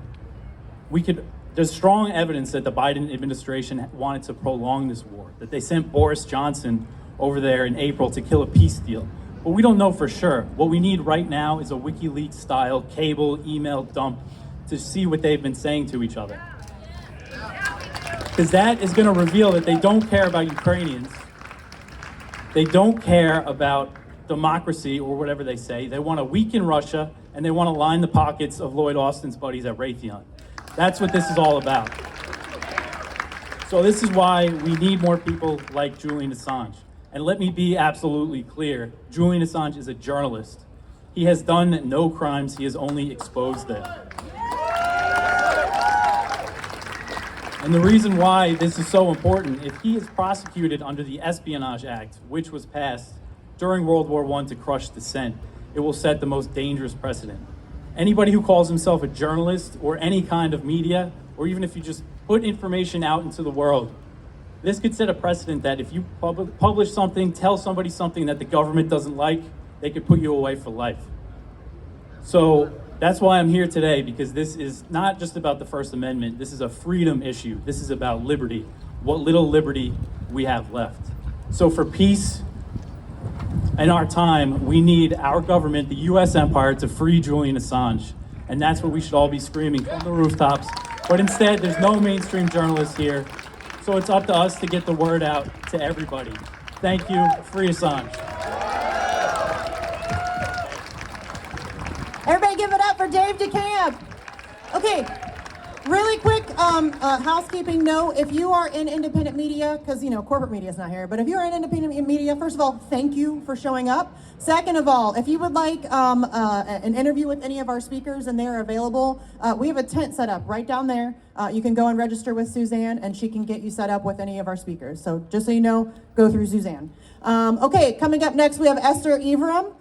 There's strong evidence that the Biden administration wanted to prolong this war, that they sent Boris Johnson over there in April to kill a peace deal. But we don't know for sure. What we need right now is a WikiLeaks-style cable email dump to see what they've been saying to each other. Because that is going to reveal that they don't care about Ukrainians. They don't care about democracy or whatever they say. They want to weaken Russia, and they want to line the pockets of Lloyd Austin's buddies at Raytheon. That's what this is all about. So this is why we need more people like Julian Assange. And let me be absolutely clear, Julian Assange is a journalist. He has done no crimes, he has only exposed them. And the reason why this is so important, if he is prosecuted under the Espionage Act, which was passed during World War I to crush dissent, it will set the most dangerous precedent. Anybody who calls himself a journalist or any kind of media, or even if you just put information out into the world, this could set a precedent that if you publish something, tell somebody something that the government doesn't like, they could put you away for life. So that's why I'm here today, because this is not just about the First Amendment. This is a freedom issue. This is about liberty, what little liberty we have left. So for peace in our time, we need our government, the US empire, to free Julian Assange. And that's what we should all be screaming from the rooftops. But instead, there's no mainstream journalists here. So it's up to us to get the word out to everybody. Thank you. Free Assange. Everybody give it up for Dave DeCamp. Okay, really quick housekeeping note. If you are in independent media, because, you know, corporate media is not here, but if you are in independent media, first of all, thank you for showing up. Second of all, if you would like an interview with any of our speakers and they're available, we have a tent set up right down there. You can go and register with Suzanne and she can get you set up with any of our speakers. So just so you know, go through Suzanne. Okay, coming up next, we have Esther Ibraham.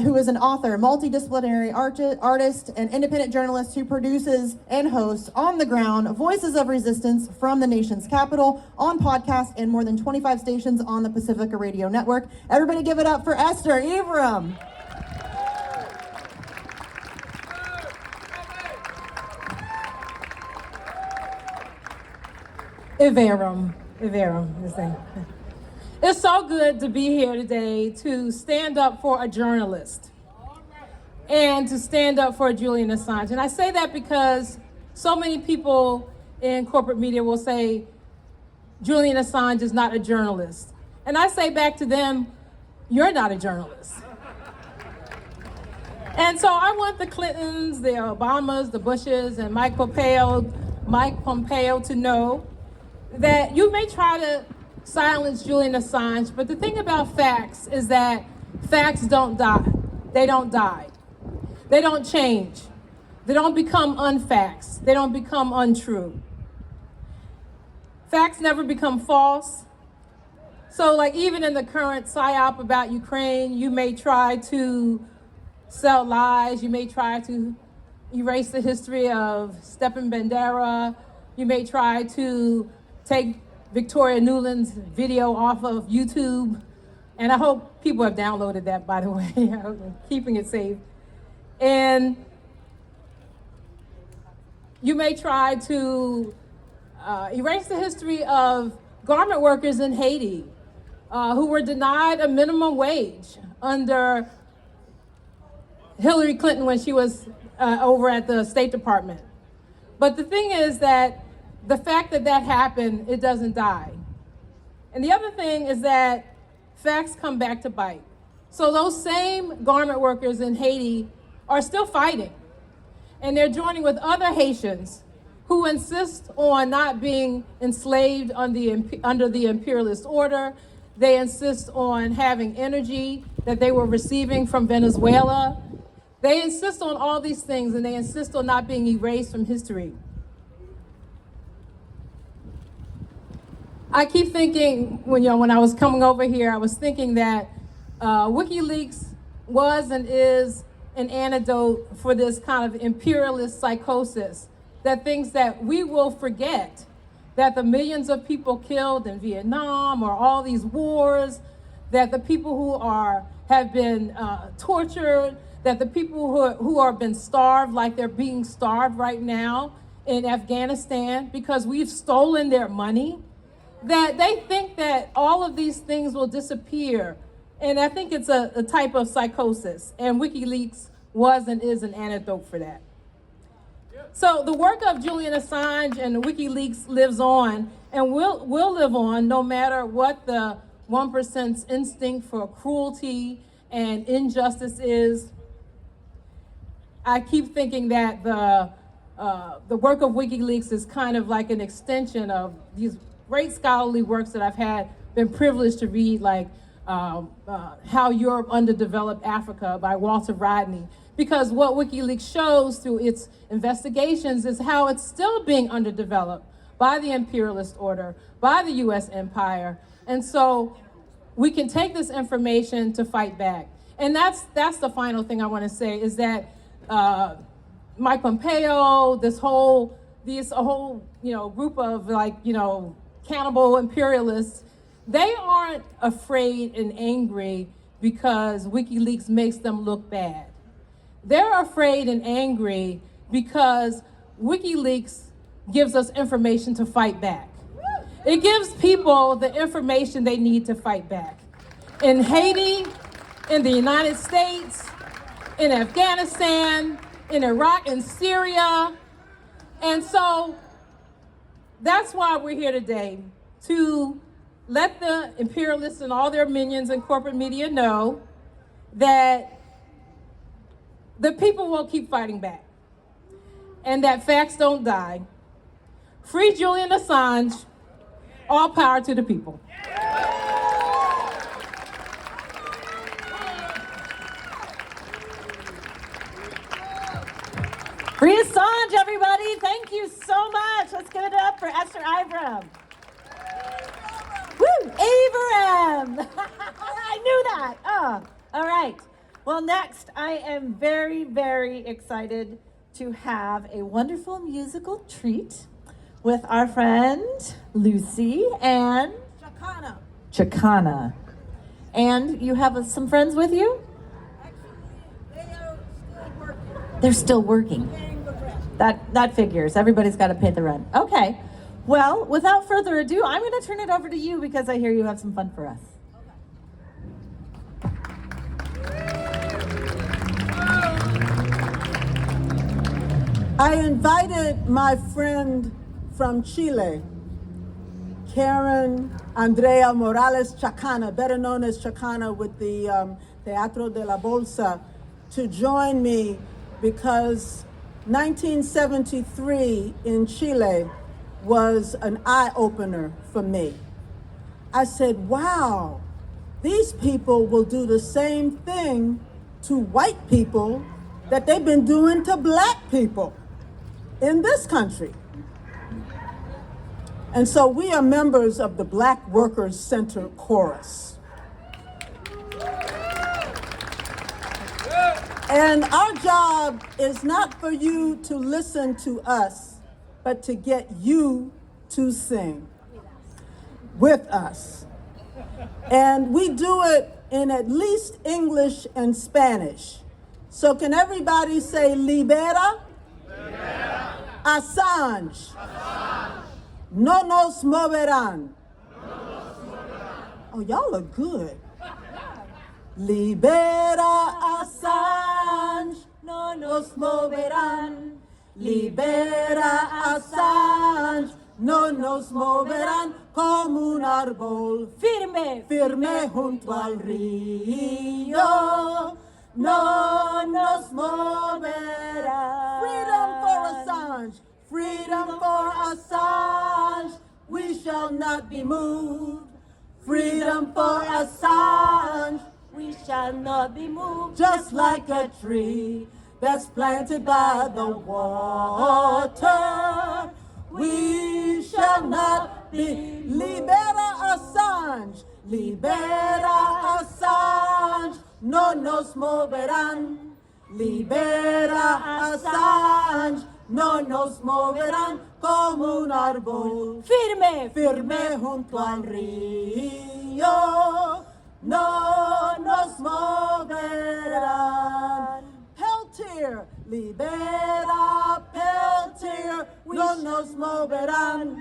Who is an author, multidisciplinary artist, and independent journalist who produces and hosts on the ground voices of resistance from the nation's capital on podcasts and more than 25 stations on the Pacifica Radio Network. Everybody give it up for Esther Ibraham. Ibraham, this thing. It's so good to be here today to stand up for a journalist and to stand up for Julian Assange. And I say that because so many people in corporate media will say Julian Assange is not a journalist. And I say back to them, you're not a journalist. And so I want the Clintons, the Obamas, the Bushes, and Mike Pompeo to know that you may try to silence Julian Assange, but the thing about facts is that facts don't die. They don't die. They don't change. They don't become unfacts. They don't become untrue. Facts never become false. So like even in the current psyop about Ukraine, you may try to sell lies. You may try to erase the history of Stepan Bandera. You may try to take Victoria Nuland's video off of YouTube. And I hope people have downloaded that, by the way. I'm keeping it safe. And you may try to erase the history of garment workers in Haiti who were denied a minimum wage under Hillary Clinton when she was over at the State Department. But the thing is that the fact that that happened, it doesn't die. And the other thing is that facts come back to bite. So those same garment workers in Haiti are still fighting. And they're joining with other Haitians who insist on not being enslaved under the imperialist order. They insist on having energy that they were receiving from Venezuela. They insist on all these things, and they insist on not being erased from history. I keep thinking, when I was coming over here, I was thinking that WikiLeaks was and is an antidote for this kind of imperialist psychosis that thinks that we will forget that the millions of people killed in Vietnam or all these wars, that the people who have been tortured, that the people who are been starved like they're being starved right now in Afghanistan because we've stolen their money, that they think that all of these things will disappear. And I think it's a type of psychosis. And WikiLeaks was and is an antidote for that. So the work of Julian Assange and WikiLeaks lives on and will live on no matter what the 1%'s instinct for cruelty and injustice is. I keep thinking that the work of WikiLeaks is kind of like an extension of these great scholarly works that I've been privileged to read, like How Europe Underdeveloped Africa by Walter Rodney. Because what WikiLeaks shows through its investigations is how it's still being underdeveloped by the imperialist order, by the US empire. And so we can take this information to fight back. And that's the final thing I want to say, is that Mike Pompeo, this whole group of cannibal imperialists, they aren't afraid and angry because WikiLeaks makes them look bad. They're afraid and angry because WikiLeaks gives us information to fight back. It gives people the information they need to fight back. In Haiti, in the United States, in Afghanistan, in Iraq, in Syria. And so that's why we're here today, to let the imperialists and all their minions and corporate media know that the people will keep fighting back and that facts don't die. Free Julian Assange, all power to the people. Free Assange, everybody. Thank you so much. Let's give it up for Esther Ibraham. Woo, Ibraham. I knew that. All right. Well, next, I am very, very excited to have a wonderful musical treat with our friend Lucy and Chakana. And you have some friends with you? They're still working. That figures. Everybody's got to pay the rent. Okay. Well, without further ado, I'm going to turn it over to you because I hear you have some fun for us. I invited my friend from Chile, Karen Andrea Morales Chacana, better known as Chacana with the Teatro de la Bolsa, to join me because 1973 in Chile was an eye-opener for me. I said, wow, these people will do the same thing to white people that they've been doing to black people in this country. And so we are members of the Black Workers Center Chorus. And our job is not for you to listen to us, but to get you to sing with us. And we do it in at least English and Spanish. So can everybody say Libera? Libera. Assange. Assange. No nos moverán. Oh, y'all look good. Libera Assange, no nos moverán. Libera Assange, no nos moverán como un árbol firme, firme junto al río. No nos moverán. Freedom for Assange, freedom for Assange. We shall not be moved. Freedom for Assange. We shall not be moved, just like a tree that's planted by the water. We shall not be. Libera Assange, libera Assange, no nos moverán. Libera Assange, no nos moverán como un árbol firme, firme junto al río. No nos moverán. Peltier, libera Peltier, no nos moverán.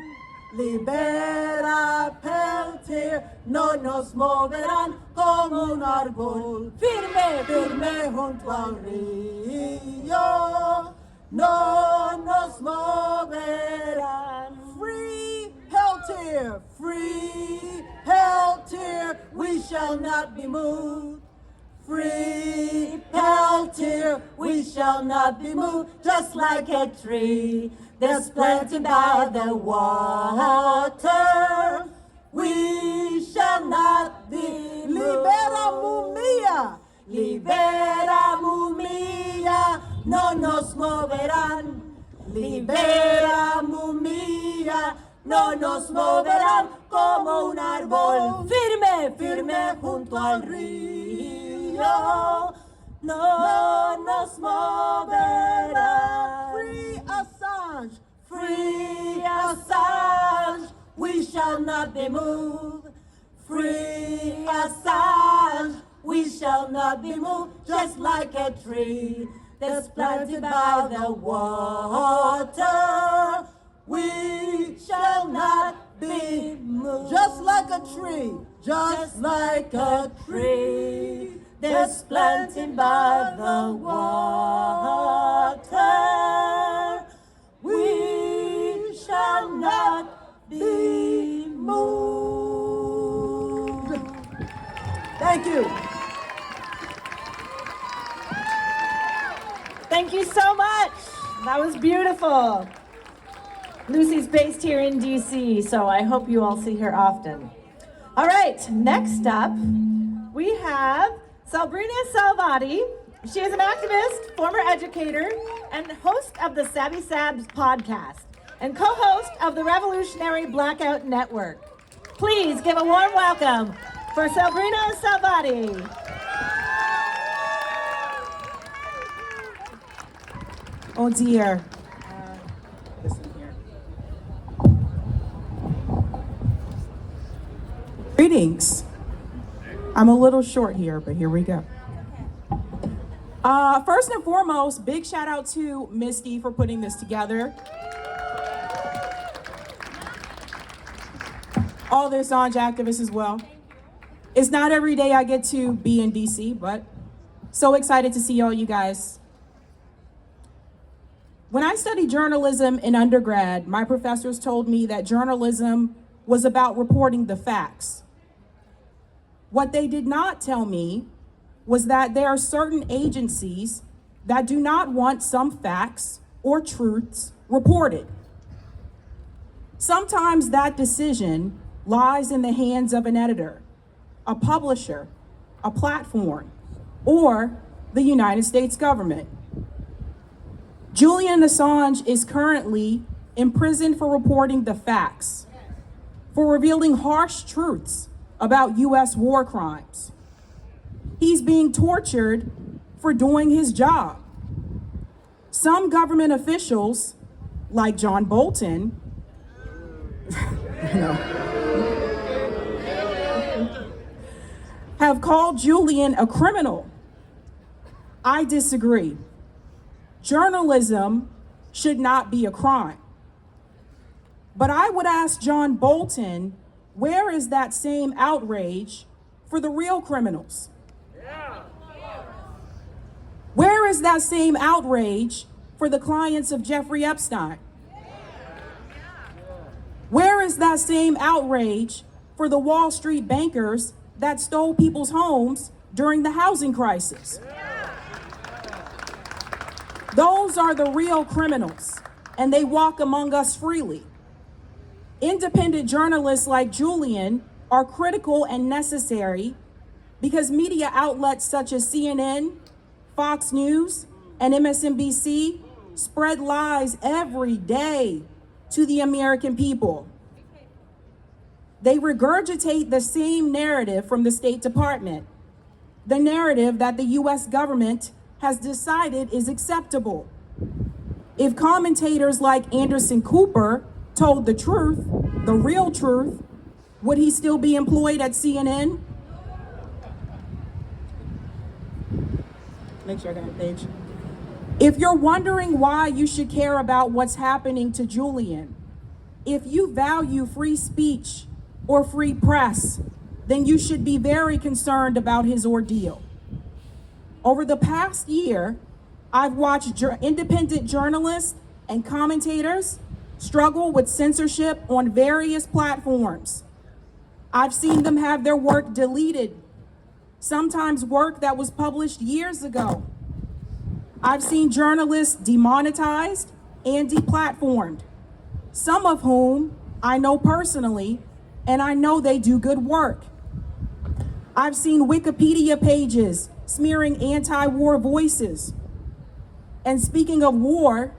Libera Peltier, no nos moverán como un árbol firme, firme junto al río. No nos moverán. Free Peltier, free Peltier, we shall not be moved. Free Peltier, we shall not be moved, just like a tree that's planted by the water. We shall not be moved. Libera Mumia, libera Mumia, no nos moverán. Libera Mumia, no nos moverán como un árbol firme, firme junto al río. No nos moverán. Free Assange, free Assange, we shall not be moved. Free Assange, we shall not be moved, just like a tree that's planted by the water. We shall not be moved. Just like a tree, just like a tree that's planted by the water. We shall not be moved. Thank you. Thank you so much. That was beautiful. Lucy's based here in DC, so I hope you all see her often. All right, next up, we have Sabrina Salvati. She is an activist, former educator, and host of the Savvy Sabs podcast, and co-host of the Revolutionary Blackout Network. Please give a warm welcome for Sabrina Salvati. Oh dear. Greetings. I'm a little short here, but here we go. First and foremost, big shout out to Misty for putting this together. All the Assange activists as well. It's not every day I get to be in DC, but so excited to see all you guys. When I studied journalism in undergrad, my professors told me that journalism was about reporting the facts. What they did not tell me was that there are certain agencies that do not want some facts or truths reported. Sometimes that decision lies in the hands of an editor, a publisher, a platform, or the United States government. Julian Assange is currently imprisoned for reporting the facts, for revealing harsh truths about US war crimes. He's being tortured for doing his job. Some government officials, like John Bolton, have called Julian a criminal. I disagree. Journalism should not be a crime. But I would ask John Bolton, where is that same outrage for the real criminals? Where is that same outrage for the clients of Jeffrey Epstein? Where is that same outrage for the Wall Street bankers that stole people's homes during the housing crisis? Those are the real criminals, and they walk among us freely. Independent journalists like Julian are critical and necessary because media outlets such as CNN, Fox News, and MSNBC spread lies every day to the American people. They regurgitate the same narrative from the State Department, the narrative that the US government has decided is acceptable. If commentators like Anderson Cooper told the truth, the real truth, would he still be employed at CNN? Make sure I got a page. If you're wondering why you should care about what's happening to Julian, if you value free speech or free press, then you should be very concerned about his ordeal. Over the past year, I've watched independent journalists and commentators struggle with censorship on various platforms. I've seen them have their work deleted, sometimes work that was published years ago. I've seen journalists demonetized and deplatformed, some of whom I know personally, and I know they do good work. I've seen Wikipedia pages smearing anti-war voices. And speaking of war,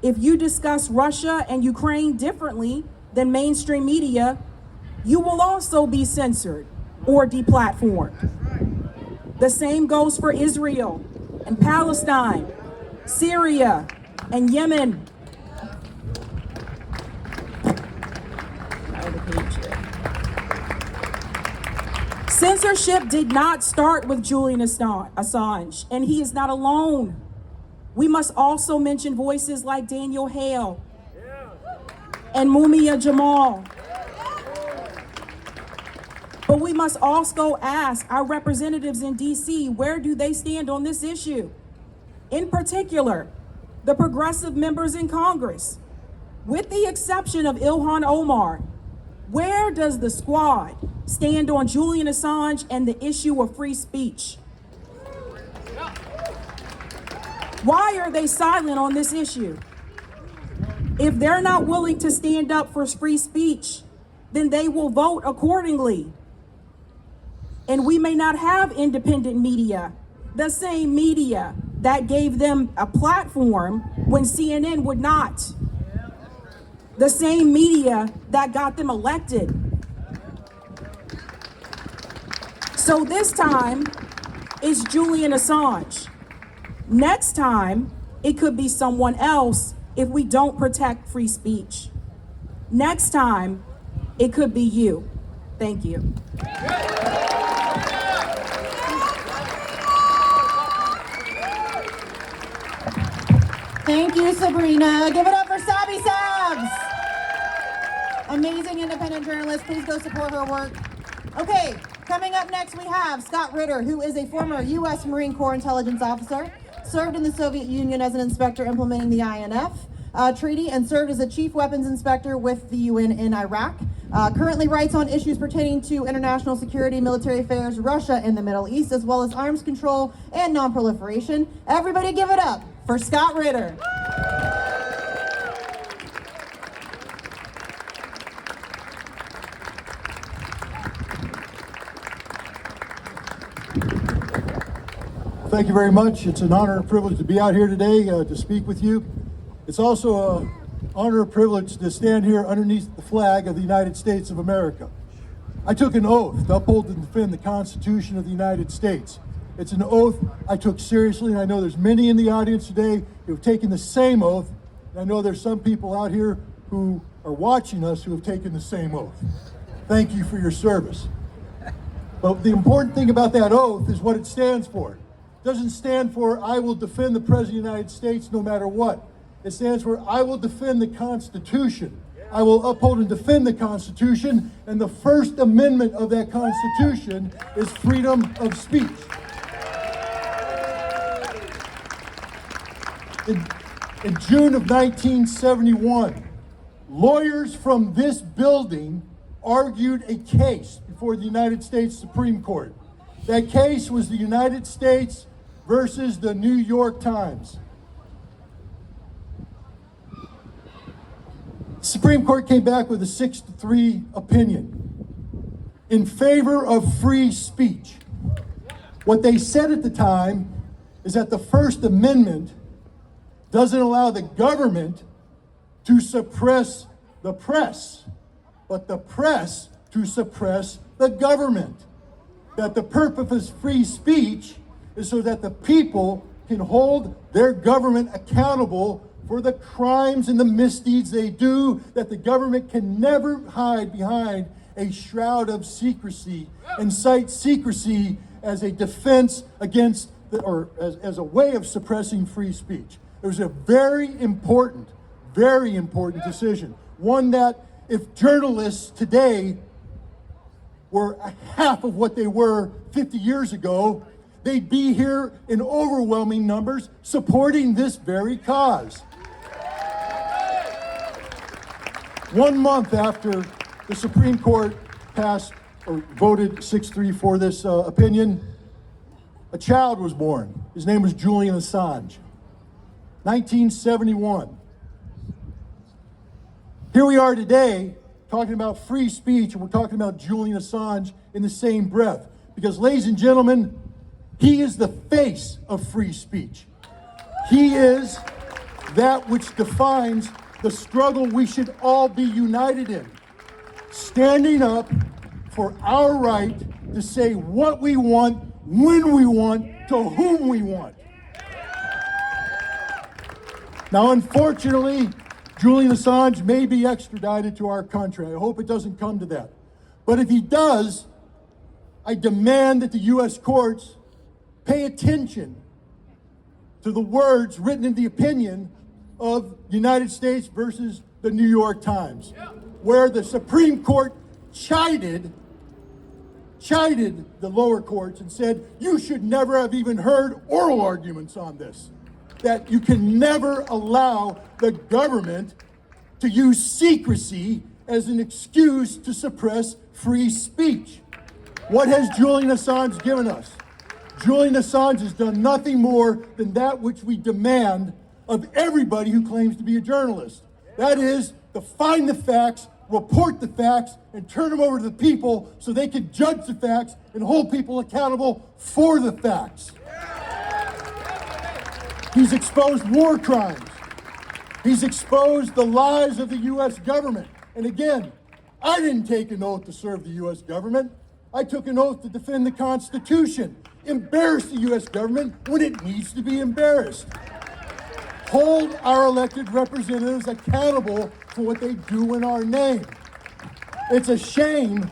if you discuss Russia and Ukraine differently, than mainstream media, you will also be censored or deplatformed. The same goes for Israel and Palestine, Syria and Yemen. Censorship did not start with Julian Assange, and he is not alone. We must also mention voices like Daniel Hale and Mumia Jamal. But we must also ask our representatives in DC, where do they stand on this issue? In particular, the progressive members in Congress, with the exception of Ilhan Omar. Where does the squad stand on Julian Assange and the issue of free speech? Why are they silent on this issue? If they're not willing to stand up for free speech, then they will vote accordingly. And we may not have independent media, the same media that gave them a platform when CNN would not. The same media that got them elected. So this time, it's Julian Assange. Next time, it could be someone else if we don't protect free speech. Next time, it could be you. Thank you. Thank you, Sabrina. Give it up for Sabi Sabs. Amazing independent journalist. Please go support her work. Okay, coming up next we have Scott Ritter, who is a former U.S. Marine Corps intelligence officer, served in the Soviet Union as an inspector implementing the INF treaty, and served as a chief weapons inspector with the UN in Iraq. Currently writes on issues pertaining to international security, military affairs, Russia, and the Middle East, as well as arms control and non-proliferation. Everybody give it up for Scott Ritter. Thank you very much. It's an honor and privilege to be out here today to speak with you. It's also an honor and privilege to stand here underneath the flag of the United States of America. I took an oath to uphold and defend the Constitution of the United States. It's an oath I took seriously, and I know there's many in the audience today who have taken the same oath, and I know there's some people out here who are watching us who have taken the same oath. Thank you for your service. But the important thing about that oath is what it stands for. It doesn't stand for, I will defend the President of the United States no matter what. It stands for, I will defend the Constitution. I will uphold and defend the Constitution, and the First Amendment of that Constitution is freedom of speech. In June of 1971, lawyers from this building argued a case before the United States Supreme Court. That case was the United States versus the New York Times. The Supreme Court came back with a 6-3 opinion in favor of free speech. What they said at the time is that the First Amendment doesn't allow the government to suppress the press, but the press to suppress the government. That the purpose of free speech is so that the people can hold their government accountable for the crimes and the misdeeds they do, that the government can never hide behind a shroud of secrecy and cite secrecy as a defense against, or as a way of suppressing free speech. It was a very important decision. One that if journalists today were half of what they were 50 years ago, they'd be here in overwhelming numbers supporting this very cause. 1 month after the Supreme Court passed or voted 6-3 for this opinion, a child was born. His name was Julian Assange. 1971. Here we are today talking about free speech, and we're talking about Julian Assange in the same breath. Because, ladies and gentlemen, he is the face of free speech. He is that which defines the struggle we should all be united in. Standing up for our right to say what we want, when we want, to whom we want. Now, unfortunately, Julian Assange may be extradited to our country. I hope it doesn't come to that. But if he does, I demand that the U.S. courts pay attention to the words written in the opinion of United States versus the New York Times, where the Supreme Court chided the lower courts and said, you should never have even heard oral arguments on this. That you can never allow the government to use secrecy as an excuse to suppress free speech. What has Julian Assange given us? Julian Assange has done nothing more than that which we demand of everybody who claims to be a journalist. That is, to find the facts, report the facts, and turn them over to the people so they can judge the facts and hold people accountable for the facts. He's exposed war crimes. He's exposed the lies of the U.S. government. And again, I didn't take an oath to serve the U.S. government. I took an oath to defend the Constitution, embarrass the U.S. government when it needs to be embarrassed. Hold our elected representatives accountable for what they do in our name. It's a shame,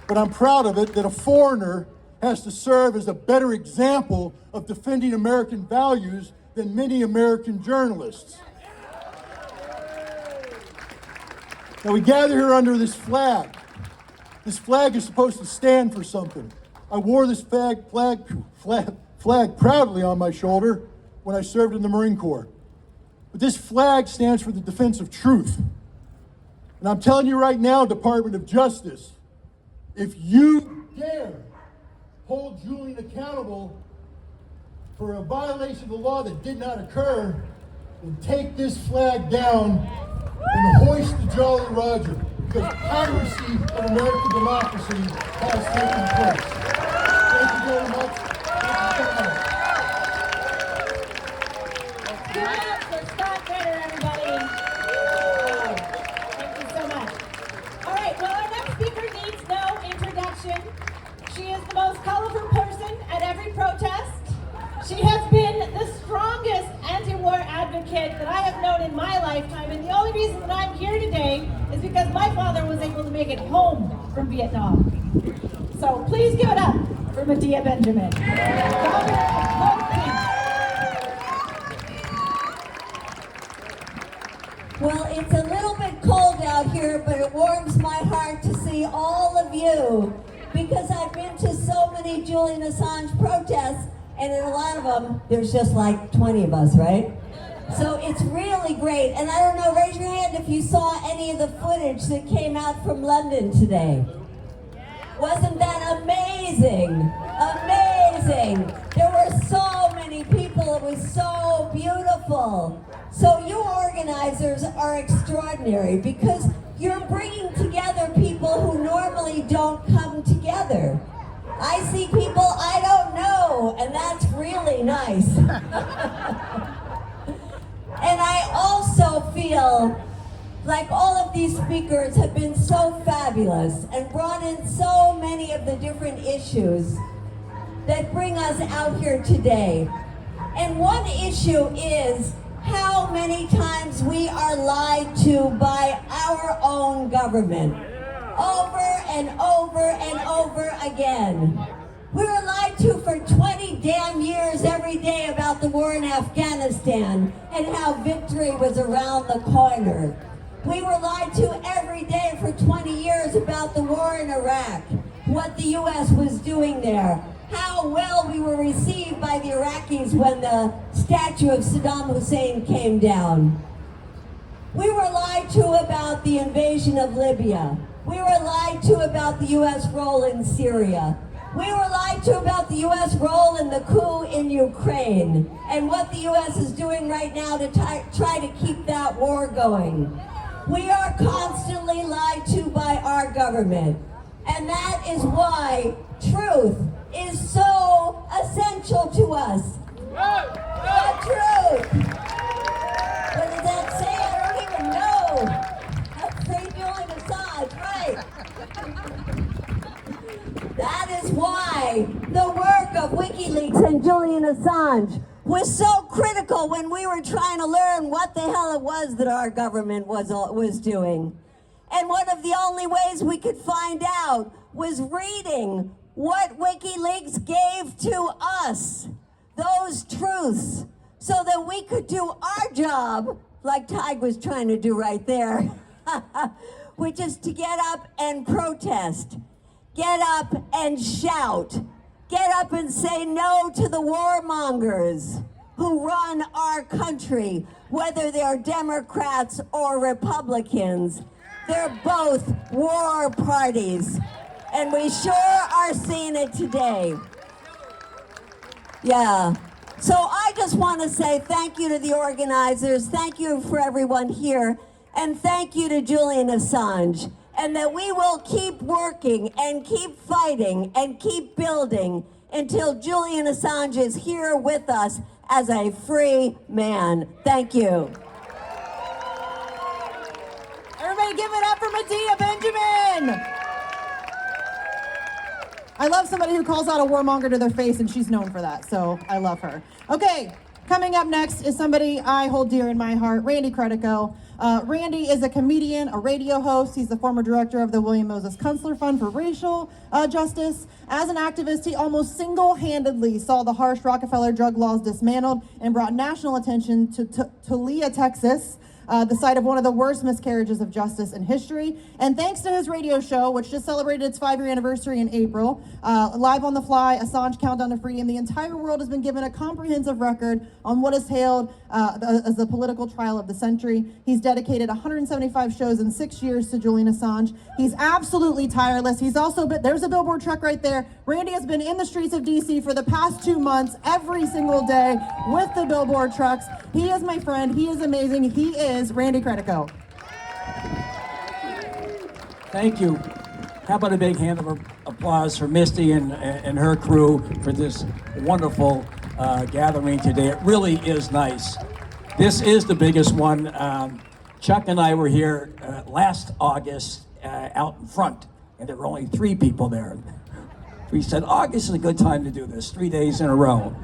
but I'm proud of it, that a foreigner has to serve as a better example of defending American values than many American journalists. Now we gather here under this flag. This flag is supposed to stand for something. I wore this flag proudly on my shoulder when I served in the Marine Corps. But this flag stands for the defense of truth. And I'm telling you right now, Department of Justice, if you dare hold Julian accountable for a violation of the law that did not occur, then take this flag down and hoist the Jolly Roger, because piracy of American democracy has taken place. Thank you very much. Give it up for Scott Ritter, everybody. Thank you so much. All right, well, our next speaker needs no introduction. She is the most colorful person at every protest. She has been the strongest anti-war advocate that I have known in my lifetime, and the only reason that I'm here today is because my father was able to make it home from Vietnam. So please give it up for Medea Benjamin. Well, it's a little bit cold out here, but it warms my heart to see all of you, because I've been to so many Julian Assange protests, and in a lot of them, there's just like 20 of us, right? So it's really great. And I don't know, raise your hand if you saw any of the footage that came out from London today. Wasn't that amazing? Amazing. There were so many people. It was so beautiful. So you organizers are extraordinary, because you're bringing together people who normally don't come together. I see people I don't know, and that's really nice. And I also feel like all of these speakers have been so fabulous and brought in so many of the different issues that bring us out here today. And one issue is how many times we are lied to by our own government. Over and over and over again. We were lied to for 20 damn years every day about the war in Afghanistan and how victory was around the corner. We were lied to every day for 20 years about the war in Iraq, what the U.S. was doing there, how well we were received by the Iraqis when the statue of Saddam Hussein came down. We were lied to about the invasion of Libya. We were lied to about the U.S. role in Syria. We were lied to about the U.S. role in the coup in Ukraine and what the U.S. is doing right now to try to keep that war going. We are constantly lied to by our government. And that is why truth is so essential to us. The truth. What does that say? I don't even know. of WikiLeaks and Julian Assange was so critical when we were trying to learn what the hell it was that our government was doing. And one of the only ways we could find out was reading what WikiLeaks gave to us, those truths, so that we could do our job, like Tig was trying to do right there, which is to get up and protest, get up and shout, get up and say no to the warmongers who run our country, whether they're Democrats or Republicans. They're both war parties, and we sure are seeing it today. Yeah. So I just want to say thank you to the organizers, thank you for everyone here, and thank you to Julian Assange, and that we will keep working and keep fighting and keep building until Julian Assange is here with us as a free man. Thank you. Everybody give it up for Medea Benjamin. I love somebody who calls out a warmonger to their face, and she's known for that, so I love her. Okay, coming up next is somebody I hold dear in my heart, Randy Credico. Randy is a comedian, a radio host. He's the former director of the William Moses Kunstler Fund for Racial Justice. As an activist, he almost single-handedly saw the harsh Rockefeller drug laws dismantled and brought national attention to Tollia, Texas, the site of one of the worst miscarriages of justice in history. And thanks to his radio show, which just celebrated its 5-year anniversary in April, Live on the Fly, Assange Countdown to Freedom, the entire world has been given a comprehensive record on what is hailed as the political trial of the century. He's dedicated 175 shows in 6 years to Julian Assange. He's absolutely tireless. He's also there's a billboard truck right there. Randy has been in the streets of DC for the past 2 months, every single day with the billboard trucks. He is my friend. He is amazing. He is Randy Credico. Thank you. How about a big hand of applause for Misty and her crew for this wonderful gathering today. It really is nice. This is the biggest one. Chuck and I were here last August out in front, and there were only 3 people there. We said, August is a good time to do this, 3 days in a row.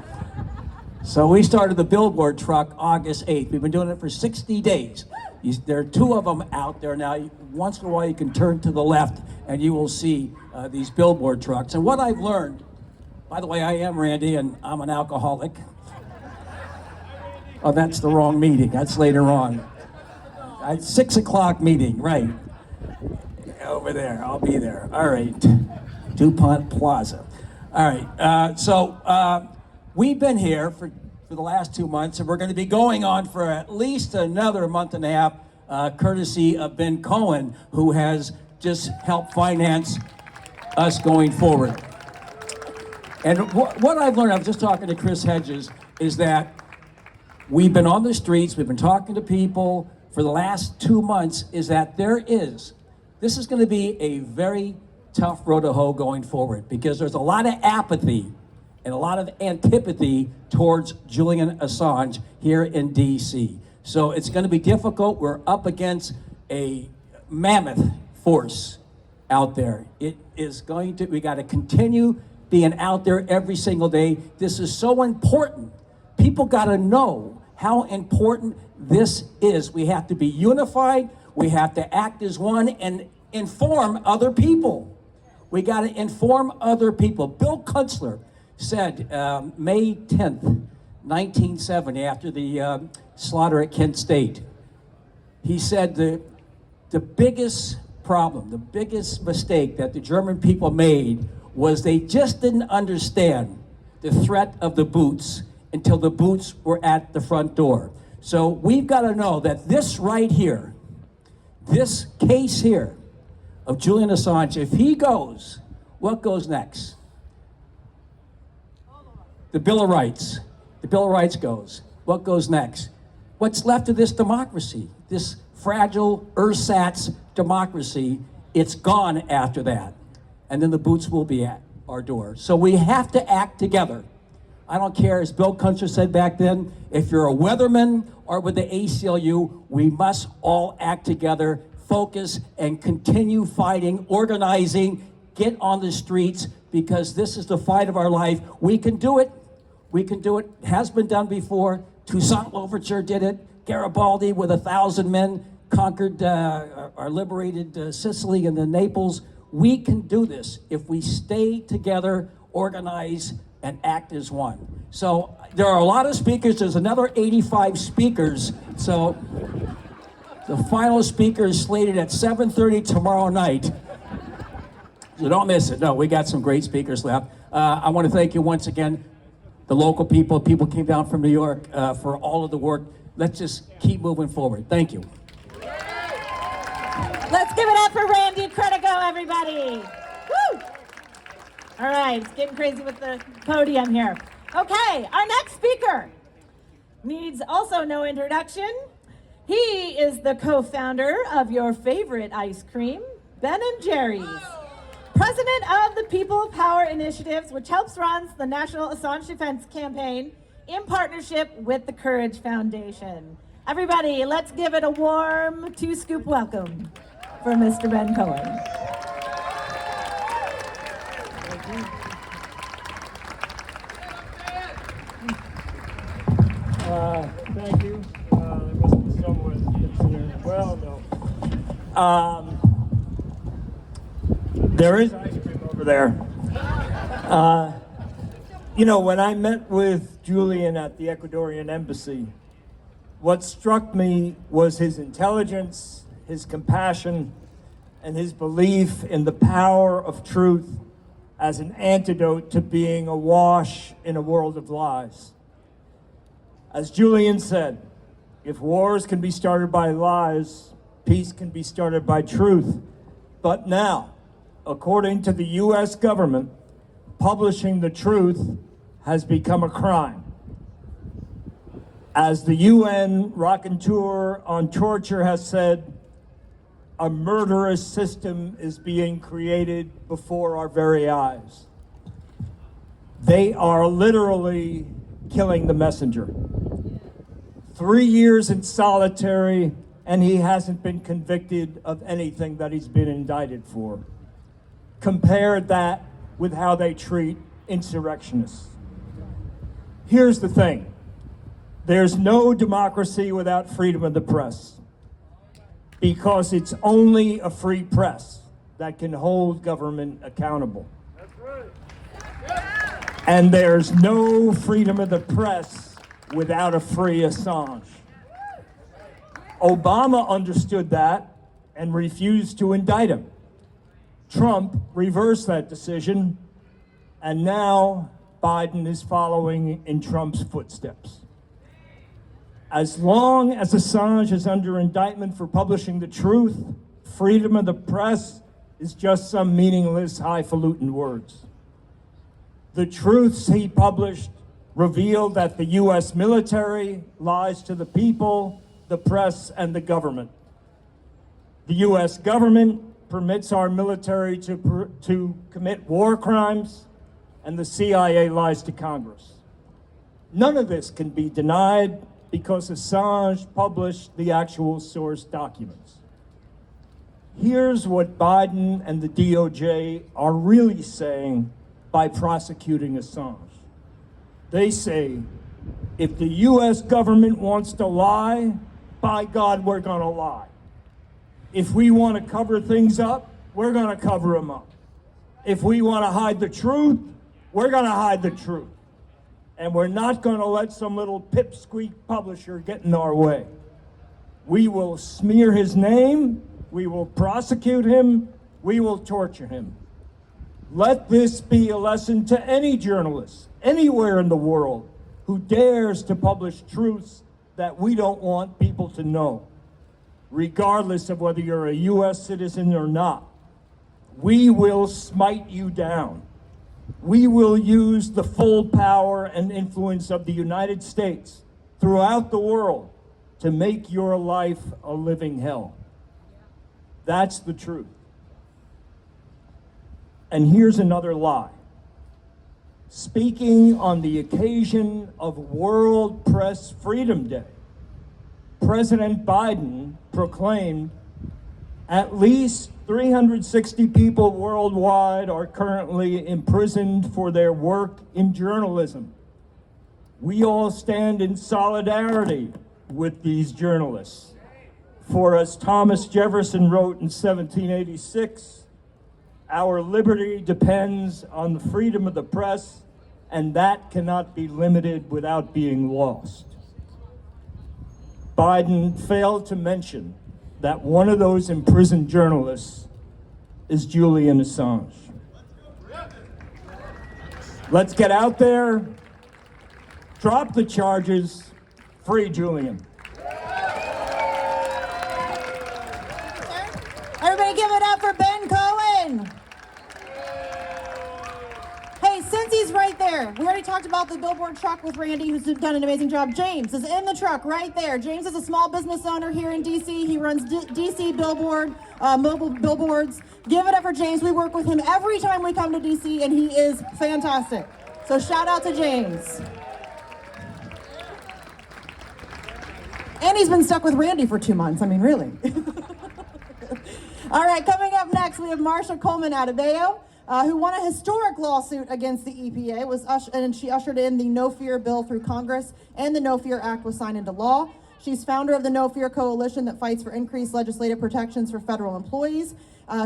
So we started the billboard truck August 8th. We've been doing it for 60 days. There are 2 of them out there now. Once in a while you can turn to the left and you will see these billboard trucks. And what I've learned, by the way, I am Randy and I'm an alcoholic. Oh, that's the wrong meeting. That's later on. 6 o'clock meeting, right. Over there, I'll be there. All right, Dupont Plaza. All right, we've been here for the last 2 months, and we're going to be going on for at least another month and a half, courtesy of Ben Cohen, who has just helped finance us going forward. And what I've learned, I was just talking to Chris Hedges, is that we've been on the streets, we've been talking to people for the last 2 months, is that this is going to be a very tough road to hoe going forward, because there's a lot of apathy and a lot of antipathy towards Julian Assange here in DC. So it's going to be difficult. We're up against a mammoth force out there. It is going to, we got to continue being out there every single day. This is so important. People got to know how important this is. We have to be unified. We have to act as one and inform other people. We got to inform other people. Bill Kunstler said May 10th, 1970, after the slaughter at Kent State, he said the biggest problem, the biggest mistake that the German people made was they just didn't understand the threat of the boots until the boots were at the front door. So we've got to know that this right here, this case here of Julian Assange, if he goes, what goes next? The Bill of Rights. The Bill of Rights goes. What goes next? What's left of this democracy, this fragile ersatz democracy, it's gone after that. And then the boots will be at our door. So we have to act together. I don't care, as Bill Kunstler said back then, if you're a weatherman or with the ACLU, we must all act together, focus, and continue fighting, organizing, get on the streets, because this is the fight of our life. We can do it. We can do it. Has been done before. Toussaint Louverture did it. Garibaldi with 1,000 men conquered or liberated Sicily and then Naples. We can do this if we stay together, organize, and act as one. So there are a lot of speakers. There's another 85 speakers. So the final speaker is slated at 7:30 tomorrow night. So don't miss it. No, we got some great speakers left. I want to thank you once again, the local people came down from New York for all of the work. Let's just keep moving forward. Thank you. Let's give it up for Randy Credico, everybody. Woo! All right, it's getting crazy with the podium here. Okay, our next speaker needs also no introduction. He is the co-founder of your favorite ice cream, Ben & Jerry's. President of the People Power Initiatives, which helps run the National Assange Defense Campaign in partnership with the Courage Foundation. Everybody, let's give it a warm two-scoop welcome for Mr. Ben Cohen. Thank you. There must be someone considering. Well, no. There is ice cream over there. You know, when I met with Julian at the Ecuadorian embassy, what struck me was his intelligence, his compassion, and his belief in the power of truth as an antidote to being awash in a world of lies. As Julian said, if wars can be started by lies, peace can be started by truth. But now, according to the US government, publishing the truth has become a crime. As the UN Raconteur on Torture has said, a murderous system is being created before our very eyes. They are literally killing the messenger. 3 years in solitary, and he hasn't been convicted of anything that he's been indicted for. Compare that with how they treat insurrectionists. Here's the thing. There's no democracy without freedom of the press, because it's only a free press that can hold government accountable. And there's no freedom of the press without a free Assange. Obama understood that and refused to indict him. Trump reversed that decision, and now Biden is following in Trump's footsteps. As long as Assange is under indictment for publishing the truth, freedom of the press is just some meaningless, highfalutin words. The truths he published reveal that the US military lies to the people, the press, and the government. The US government permits our military to commit war crimes, and the CIA lies to Congress. None of this can be denied because Assange published the actual source documents. Here's what Biden and the DOJ are really saying by prosecuting Assange. They say, if the US government wants to lie, by God, we're gonna lie. If we wanna cover things up, we're gonna cover them up. If we wanna hide the truth, we're gonna hide the truth. And we're not gonna let some little pipsqueak publisher get in our way. We will smear his name, we will prosecute him, we will torture him. Let this be a lesson to any journalist, anywhere in the world, who dares to publish truths that we don't want people to know, regardless of whether you're a US citizen or not. We will smite you down. We will use the full power and influence of the United States throughout the world to make your life a living hell. That's the truth. And here's another lie. Speaking on the occasion of World Press Freedom Day, President Biden proclaimed at least 360 people worldwide are currently imprisoned for their work in journalism. We all stand in solidarity with these journalists. For as Thomas Jefferson wrote in 1786, our liberty depends on the freedom of the press, and that cannot be limited without being lost. Biden failed to mention that one of those imprisoned journalists is Julian Assange. Let's get out there, drop the charges, free Julian. Everybody give it up for Ben Cohen. Hey, since he's right there, we already talked about the billboard truck with Randy, who's done an amazing job. James is in the truck right there. James is a small business owner here in DC. He runs DC mobile billboards. Give it up for James. We work with him every time we come to DC, and he is fantastic. So shout out to James. And he's been stuck with Randy for 2 months. I mean, really. All right, coming up next, we have Marcia Coleman-Adebayo, who won a historic lawsuit against the EPA, and she ushered in the No Fear bill through Congress, and the No Fear Act was signed into law. She's founder of the No Fear Coalition that fights for increased legislative protections for federal employees.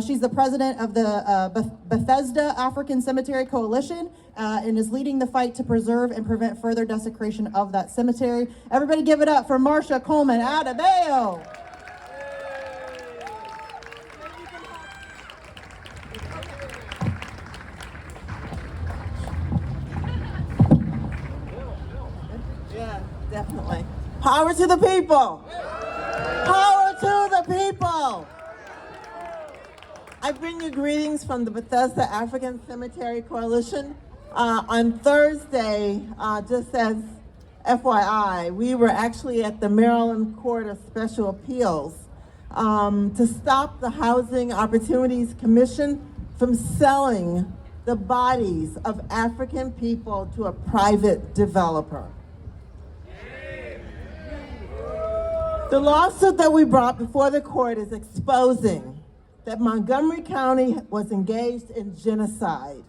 She's the president of the Bethesda African Cemetery Coalition and is leading the fight to preserve and prevent further desecration of that cemetery. Everybody give it up for Marcia Coleman-Adebayo. Yeah, definitely. Power to the people. Power to the people. I bring you greetings from the Bethesda African Cemetery Coalition. On Thursday, just as FYI, we were actually at the Maryland Court of Special Appeals to stop the Housing Opportunities Commission from selling the bodies of African people to a private developer. The lawsuit that we brought before the court is exposing that Montgomery County was engaged in genocide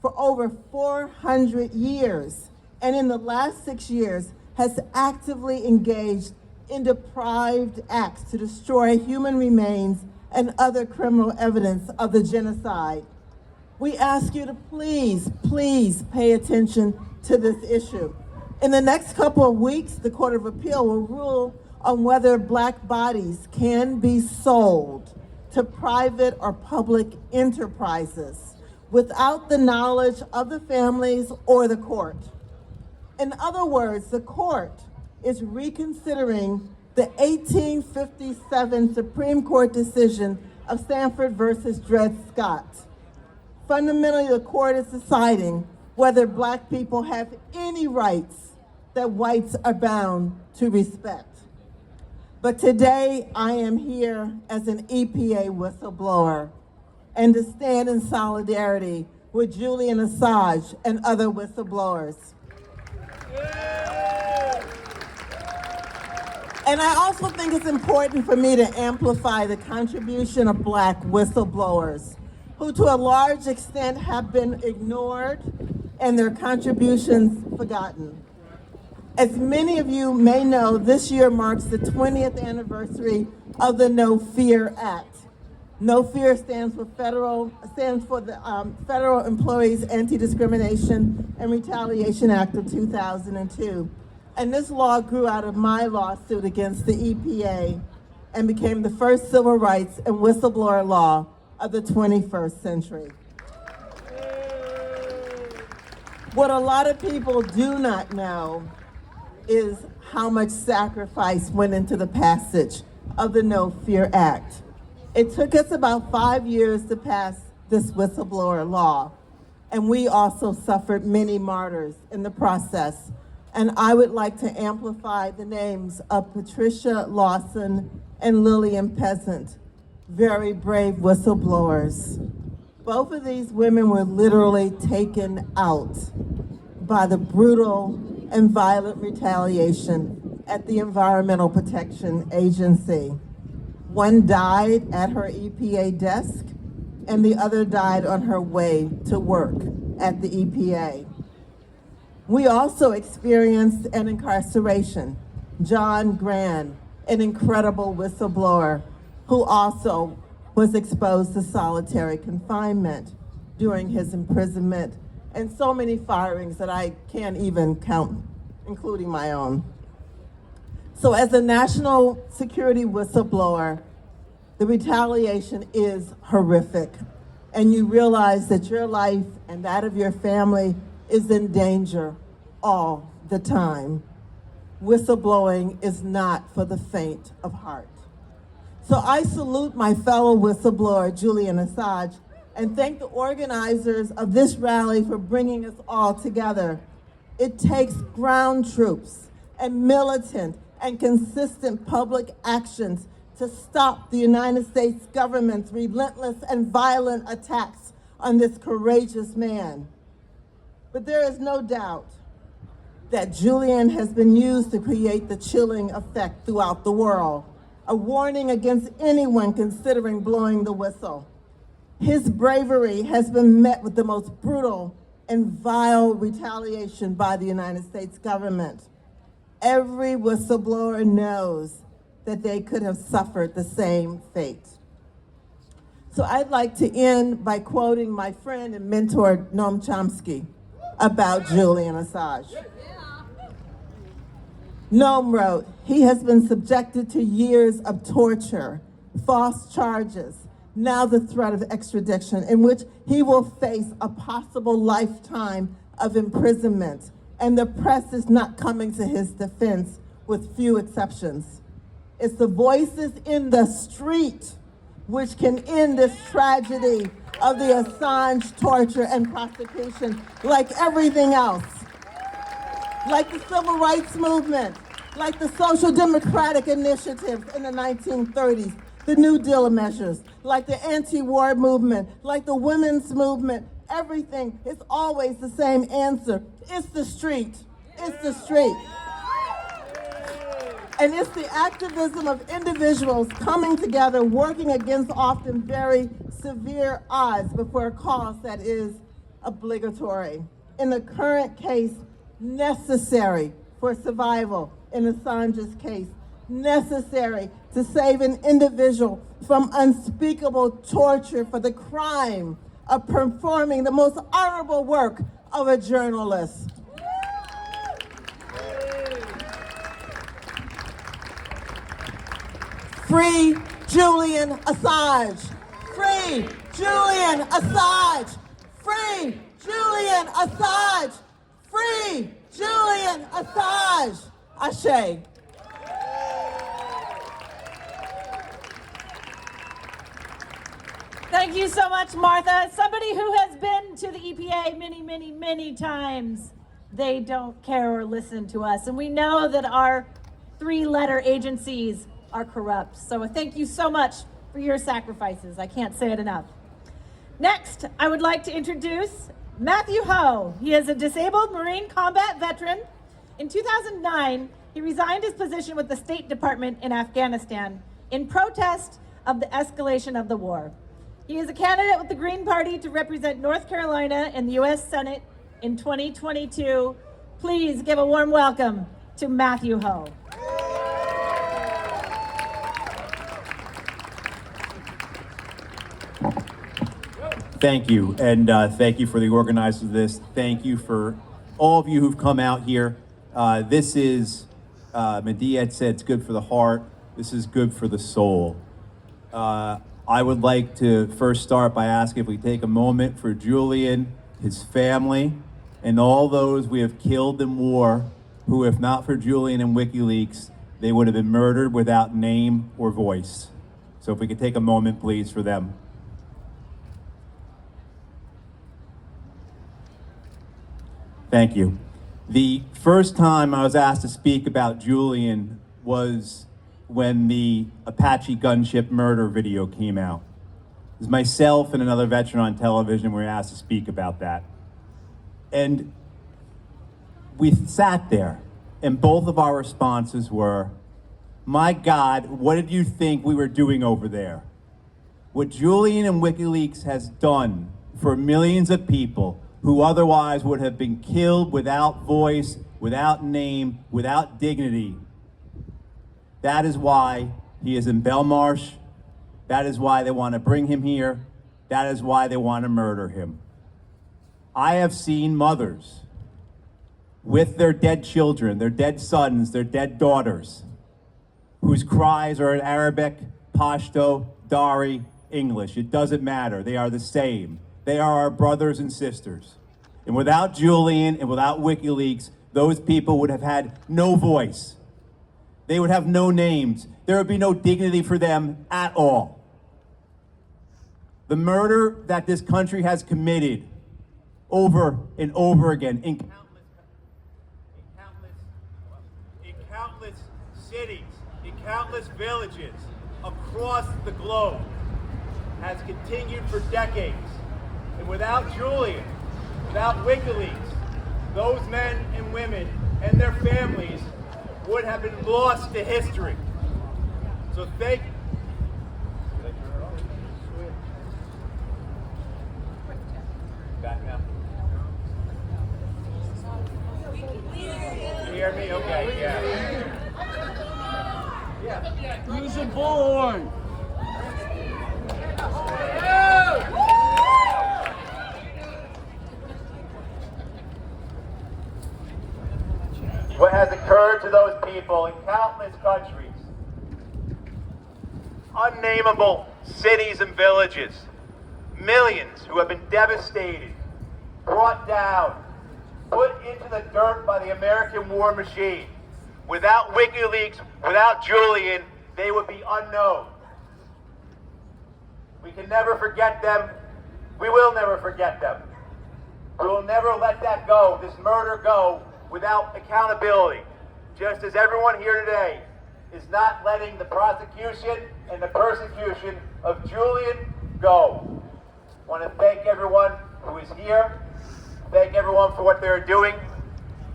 for over 400 years, and in the last 6 years has actively engaged in deprived acts to destroy human remains and other criminal evidence of the genocide. We ask you to please, please pay attention to this issue. In the next couple of weeks, the Court of Appeal will rule on whether Black bodies can be sold to private or public enterprises without the knowledge of the families or the court. In other words, the court is reconsidering the 1857 Supreme Court decision of Sanford versus Dred Scott. Fundamentally, the court is deciding whether Black people have any rights that whites are bound to respect. But today, I am here as an EPA whistleblower and to stand in solidarity with Julian Assange and other whistleblowers. And I also think it's important for me to amplify the contribution of Black whistleblowers, who to a large extent have been ignored and their contributions forgotten. As many of you may know, this year marks the 20th anniversary of the No Fear Act. No Fear stands for the Federal Employees Anti-Discrimination and Retaliation Act of 2002. And this law grew out of my lawsuit against the EPA and became the first civil rights and whistleblower law of the 21st century. What a lot of people do not know is how much sacrifice went into the passage of the No Fear Act. It took us about 5 years to pass this whistleblower law, and we also suffered many martyrs in the process. And I would like to amplify the names of Patricia Lawson and Lillian Peasant, very brave whistleblowers. Both of these women were literally taken out by the brutal and violent retaliation at the Environmental Protection Agency. One died at her EPA desk, and the other died on her way to work at the EPA. We also experienced an incarceration. John Grand, an incredible whistleblower, who also was exposed to solitary confinement during his imprisonment, and so many firings that I can't even count, including my own. So as a national security whistleblower, the retaliation is horrific, and you realize that your life and that of your family is in danger all the time. Whistleblowing is not for the faint of heart. So I salute my fellow whistleblower, Julian Assange, and thank the organizers of this rally for bringing us all together. It takes ground troops and militant and consistent public actions to stop the United States government's relentless and violent attacks on this courageous man. But there is no doubt that Julian has been used to create the chilling effect throughout the world, a warning against anyone considering blowing the whistle. His bravery has been met with the most brutal and vile retaliation by the United States government. Every whistleblower knows that they could have suffered the same fate. So I'd like to end by quoting my friend and mentor, Noam Chomsky, about Julian Assange. Noam wrote, "He has been subjected to years of torture, false charges, now the threat of extradition, in which he will face a possible lifetime of imprisonment, and the press is not coming to his defense, with few exceptions. It's the voices in the street which can end this tragedy of the Assange torture and prosecution, like everything else. Like the civil rights movement, like the social democratic initiatives in the 1930s, the New Deal measures, like the anti-war movement, like the women's movement, everything is always the same answer. It's the street. It's the street. And it's the activism of individuals coming together, working against often very severe odds, but for a cause that is obligatory. In the current case, necessary for survival. In Assange's case, necessary to save an individual from unspeakable torture for the crime of performing the most honorable work of a journalist. Free Julian Assange. Free Julian Assange. Free Julian Assange. Free Julian Assange. Ashe. Thank you so much, Martha. Somebody who has been to the EPA many, many, many times. They don't care or listen to us. And we know that our three-letter agencies are corrupt. So thank you so much for your sacrifices. I can't say it enough. Next, I would like to introduce Matthew Ho. He is a disabled Marine combat veteran. In 2009, he resigned his position with the State Department in Afghanistan in protest of the escalation of the war. He is a candidate with the Green Party to represent North Carolina in the U.S. Senate in 2022. Please give a warm welcome to Matthew Ho. Thank you, and thank you for the organizers of this. Thank you for all of you who've come out here. This is, Medea had said, it's good for the heart. This is good for the soul. I would like to first start by asking if we take a moment for Julian, his family, and all those we have killed in war, who, if not for Julian and WikiLeaks, they would have been murdered without name or voice. So if we could take a moment, please, for them. Thank you. The first time I was asked to speak about Julian was when the Apache gunship murder video came out. It was myself and another veteran on television were asked to speak about that. And we sat there, and both of our responses were, My God, what did you think we were doing over there? What Julian and WikiLeaks has done for millions of people who otherwise would have been killed without voice, without name, without dignity. That is why he is in Belmarsh. That is why they want to bring him here. That is why they want to murder him. I have seen mothers with their dead children, their dead sons, their dead daughters, whose cries are in Arabic, Pashto, Dari, English. It doesn't matter. They are the same. They are our brothers and sisters. And without Julian and without WikiLeaks, those people would have had no voice. They would have no names. There would be no dignity for them at all. The murder that this country has committed over and over again in countless cities, in countless villages across the globe has continued for decades. And without Julian, without WikiLeaks, those men and women and their families would have been lost to history. So thank you. Back now. You hear me? Okay, yeah. Use a bullhorn. What has occurred to those people in countless countries, unnameable cities and villages, millions who have been devastated, brought down, put into the dirt by the American war machine. Without WikiLeaks, without Julian, they would be unknown. We can never forget them. We will never forget them. We will never let that go, this murder go, without accountability. Just as everyone here today is not letting the prosecution and the persecution of Julian go. I want to thank everyone who is here. Thank everyone for what they're doing.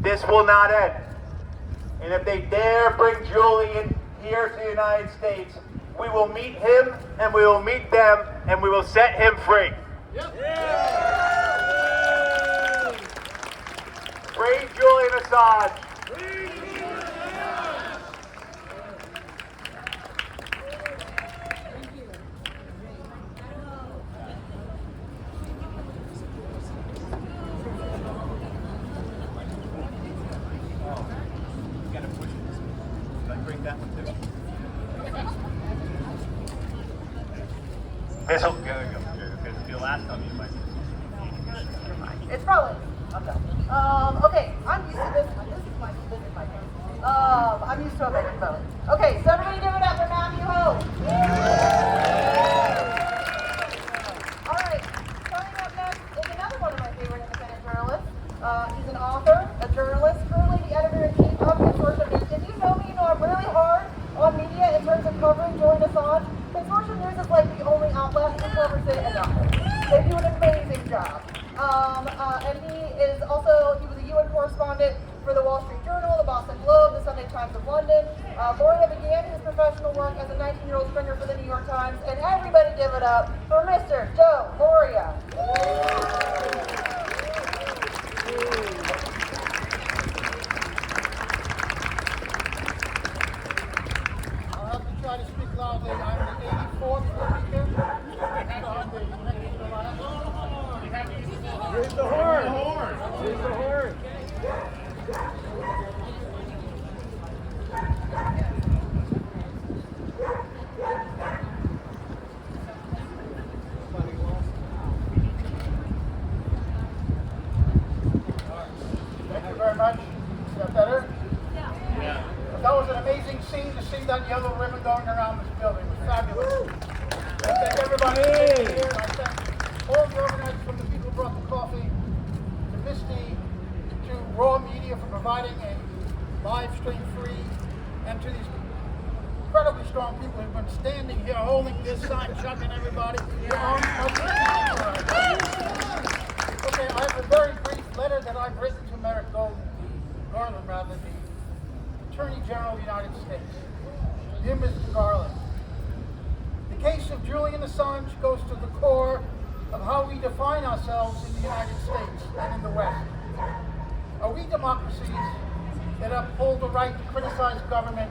This will not end. And if they dare bring Julian here to the United States, we will meet him and we will meet them and we will set him free. Free Julian Assange. This will go. It's the last time you might. It's rolling. Okay, I'm used to this one. This is my thing. I'm used to a big vote. Okay, so everybody give it up for Matthew Hope. All right, coming up next is another one of my favorite independent journalists. He's an author, a journalist, currently the editor-in-chief of Consortium News. If you know me, you know I'm really hard on media in terms of covering Julian Assange. Consortium News is like the only outlet who covers it enough. They do an amazing job. And he was a UN correspondent for the Wall Street Journal, the Boston Globe, the Sunday Times of London. Gloria began his professional work as a 19-year-old stringer for the New York Times, and everybody give it up for Mr. Joe Gloria. I'll have to try to speak loudly. I'm the 84th speaker, and on the next to the last. Here's the horn. Here's the horn. Thank you very much. Is that better? Yeah. That was an amazing scene to see that yellow ribbon going around this building. It was fabulous. I thank everybody here. I thank all the organizers, from the people who brought the coffee, to Misty, to Raw Media for providing a live stream free, and to these incredibly strong people who've been standing here holding this sign, chugging everybody. Okay, I have a very brief letter that I've written to Merrick Garland, the Attorney General of the United States. Dear Mr. Garland, the case of Julian Assange goes to the core of how we define ourselves in the United States and in the West. Are we democracies that uphold the right to criticize government,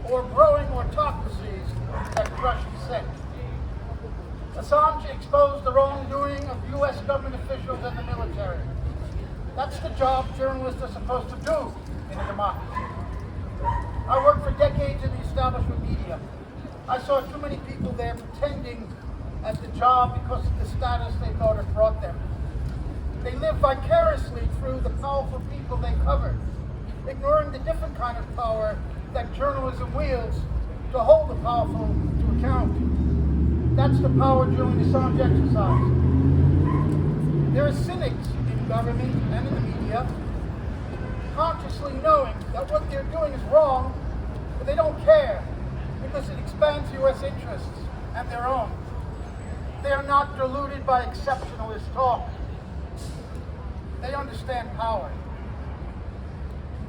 or growing autocracies that crush dissent? Assange exposed the wrongdoing of U.S. government officials and the military. That's the job journalists are supposed to do in a democracy. I worked for decades in the establishment media. I saw too many people there pretending at the job because of the status they thought it brought them. They lived vicariously through the powerful people they covered, ignoring the different kind of power that journalism wields to hold the powerful to account. That's the power Julian Assange exercised. There are cynics in government and in the media, consciously knowing that what they're doing is wrong, but they don't care because it expands U.S. interests and their own. They are not deluded by exceptionalist talk. They understand power.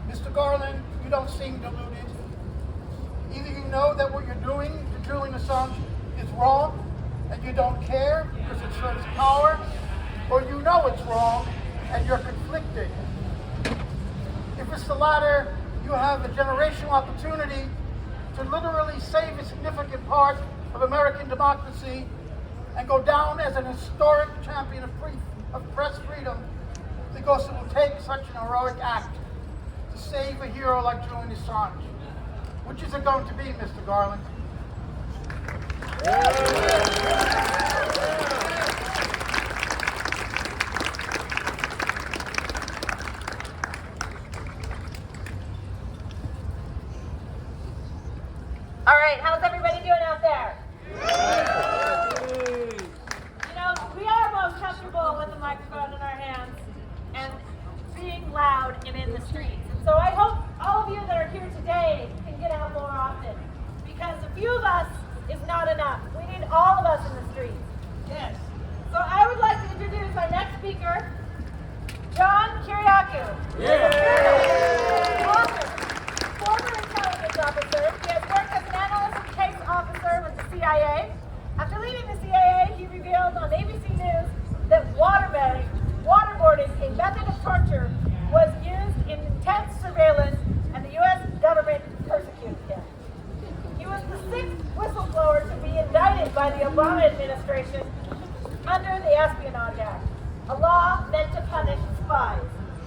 Mr. Garland, you don't seem deluded. Either you know that what you're doing to Julian Assange is wrong, and you don't care because it serves power, or you know it's wrong, and you're conflicted. If it's the latter, you have a generational opportunity to literally save a significant part of American democracy and go down as an historic champion of press freedom, because it will take such an heroic act to save a hero like Julian Assange. Which is it going to be, Mr. Garland? All right, how's everybody doing out there? You know, we are most comfortable with the microphone in our hands and being loud and in the streets. And so I hope all of you that are here today can get out more often, because a few of us is not enough. We need all of us in the streets. Yes. So I would like to introduce our next speaker, John Kiriakou. Author, former intelligence officer. He has worked as an analyst and case officer with the CIA. After leaving the CIA, he revealed on ABC News that waterboarding, a method of torture, was used in intense surveillance, and the U.S. government persecuted him. He was the sixth whistleblower to be indicted by the Obama administration under the Espionage Act, a law meant to punish spies,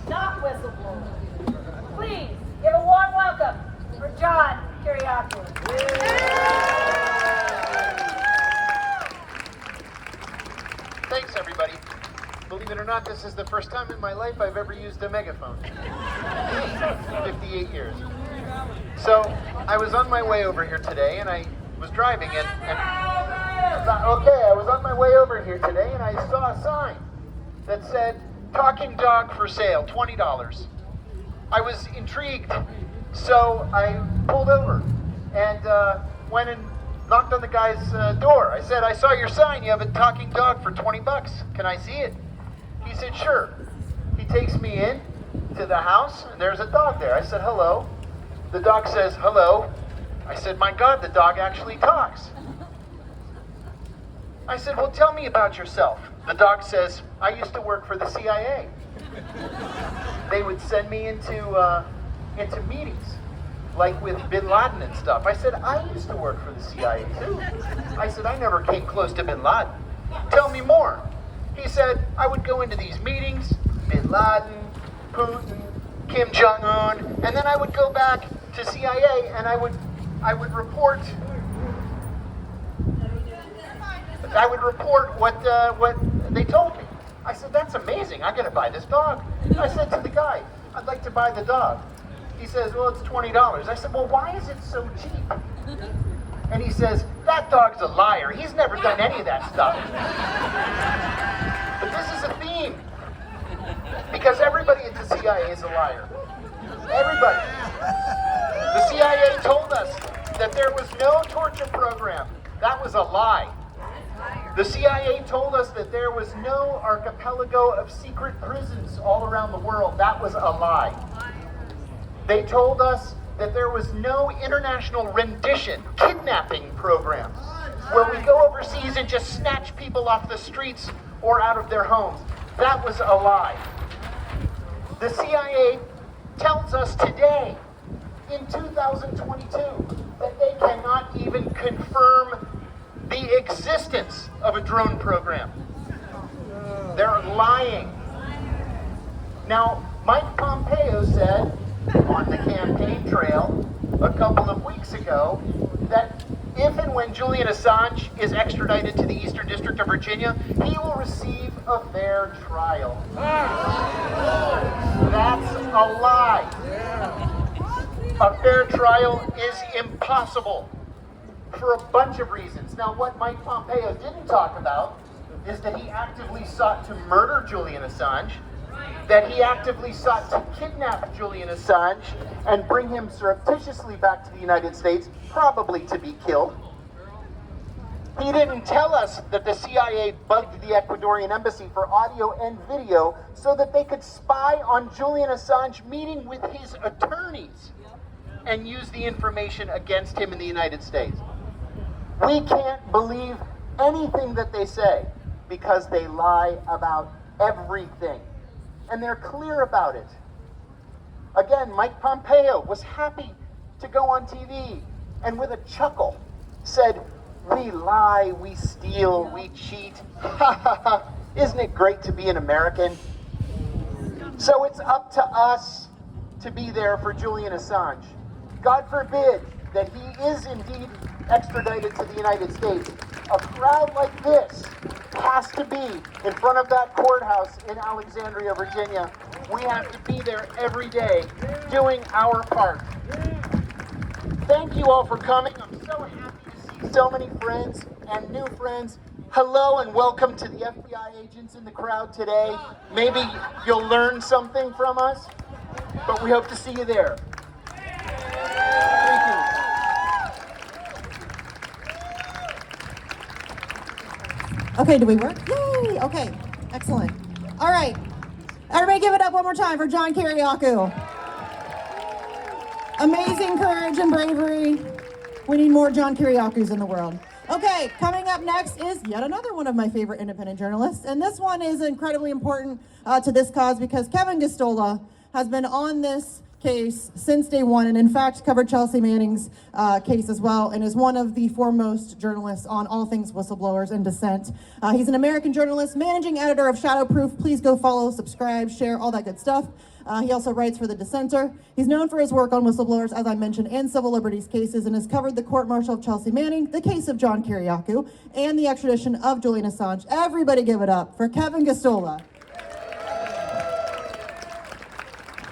not whistleblowers. Please give a warm welcome for John Kiriakou. Thanks, everybody. Believe it or not, this is the first time in my life I've ever used a megaphone. 58 years. So, I was on my way over here today, and I was driving, I was on my way over here today, and I saw a sign that said, "Talking dog for sale, $20. I was intrigued, so I pulled over and went and knocked on the guy's door. I said, "I saw your sign, you have a talking dog for $20. Can I see it?" He said, "Sure." He takes me in to the house, and there's a dog there. I said, "Hello." The dog says, "Hello." I said, "My God, the dog actually talks." I said, "Well, tell me about yourself." The dog says, "I used to work for the CIA. They would send me into meetings, like with Bin Laden and stuff." I said, "I used to work for the CIA too." I said, "I never came close to Bin Laden. Tell me more." He said, "I would go into these meetings, Bin Laden, Putin, Kim Jong-un, and then I would go back to CIA and I would report what they told me." I said, "That's amazing. I gotta buy this dog." I said to the guy, "I'd like to buy the dog." He says, "Well, it's $20. I said, "Well, why is it so cheap?" And he says, "That dog's a liar. He's never done any of that stuff." But this is a theme, because everybody at the CIA is a liar. Everybody. The CIA told us that there was no torture program. That was a lie. The CIA told us that there was no archipelago of secret prisons all around the world. That was a lie. They told us that there was no international rendition kidnapping program where we go overseas and just snatch people off the streets or out of their homes. That was a lie. The CIA tells us today, in 2022, that they cannot even confirm the existence of a drone program. They're lying. Now, Mike Pompeo said on the campaign trail a couple of weeks ago that if and when Julian Assange is extradited to the Eastern District of Virginia, he will receive a fair trial. That's a lie. A fair trial is impossible for a bunch of reasons. Now, what Mike Pompeo didn't talk about is that he actively sought to murder Julian Assange, that he actively sought to kidnap Julian Assange and bring him surreptitiously back to the United States, probably to be killed. He didn't tell us that the CIA bugged the Ecuadorian embassy for audio and video so that they could spy on Julian Assange meeting with his attorneys and use the information against him in the United States. We can't believe anything that they say because they lie about everything. And they're clear about it. Again, Mike Pompeo was happy to go on TV and with a chuckle said, "We lie, we steal, we cheat. Ha ha ha. Isn't it great to be an American?" So it's up to us to be there for Julian Assange. God forbid that he is indeed extradited to the United States. A crowd like this has to be in front of that courthouse in Alexandria, Virginia. We have to be there every day doing our part. Thank you all for coming. I'm so happy to see so many friends and new friends. Hello and welcome to the FBI agents in the crowd today. Maybe you'll learn something from us, but we hope to see you there. Thank you. Okay, do we work? Yay! Okay, excellent. All right, everybody give it up one more time for John Kiriakou. Amazing courage and bravery. We need more John Kiriakous in the world. Okay, coming up next is yet another one of my favorite independent journalists, and this one is incredibly important to this cause because Kevin Gosztola has been on this case since day one, and in fact covered Chelsea Manning's case as well, and is one of the foremost journalists on all things whistleblowers and dissent. He's an American journalist, managing editor of Shadowproof. Please go follow, subscribe, share, all that good stuff. He also writes for The Dissenter. He's known for his work on whistleblowers, as I mentioned, and civil liberties cases, and has covered the court-martial of Chelsea Manning, the case of John Kiriakou, and the extradition of Julian Assange. Everybody give it up for Kevin Gosztola.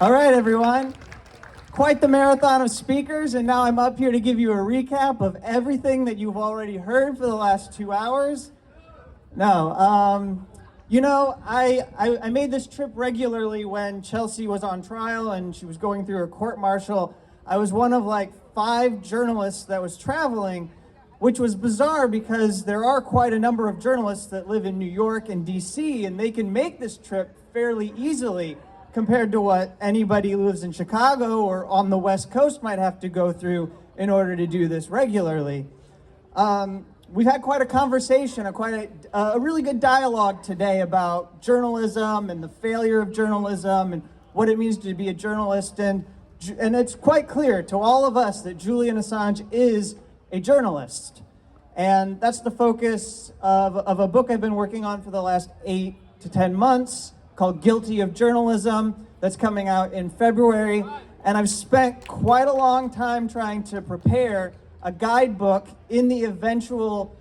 All right, everyone. Quite the marathon of speakers, and now I'm up here to give you a recap of everything that you've already heard for the last 2 hours. No, you know, I made this trip regularly when Chelsea was on trial and she was going through her court-martial. I was one of like 5 journalists that was traveling, which was bizarre because there are quite a number of journalists that live in New York and DC, and they can make this trip fairly easily compared to what anybody who lives in Chicago or on the West Coast might have to go through in order to do this regularly. We've had quite a conversation, a really good dialogue today about journalism and the failure of journalism and what it means to be a journalist. And it's quite clear to all of us that Julian Assange is a journalist. And that's the focus of a book I've been working on for the last 8 to 10 months called Guilty of Journalism, that's coming out in February. And I've spent quite a long time trying to prepare a guidebook in the eventual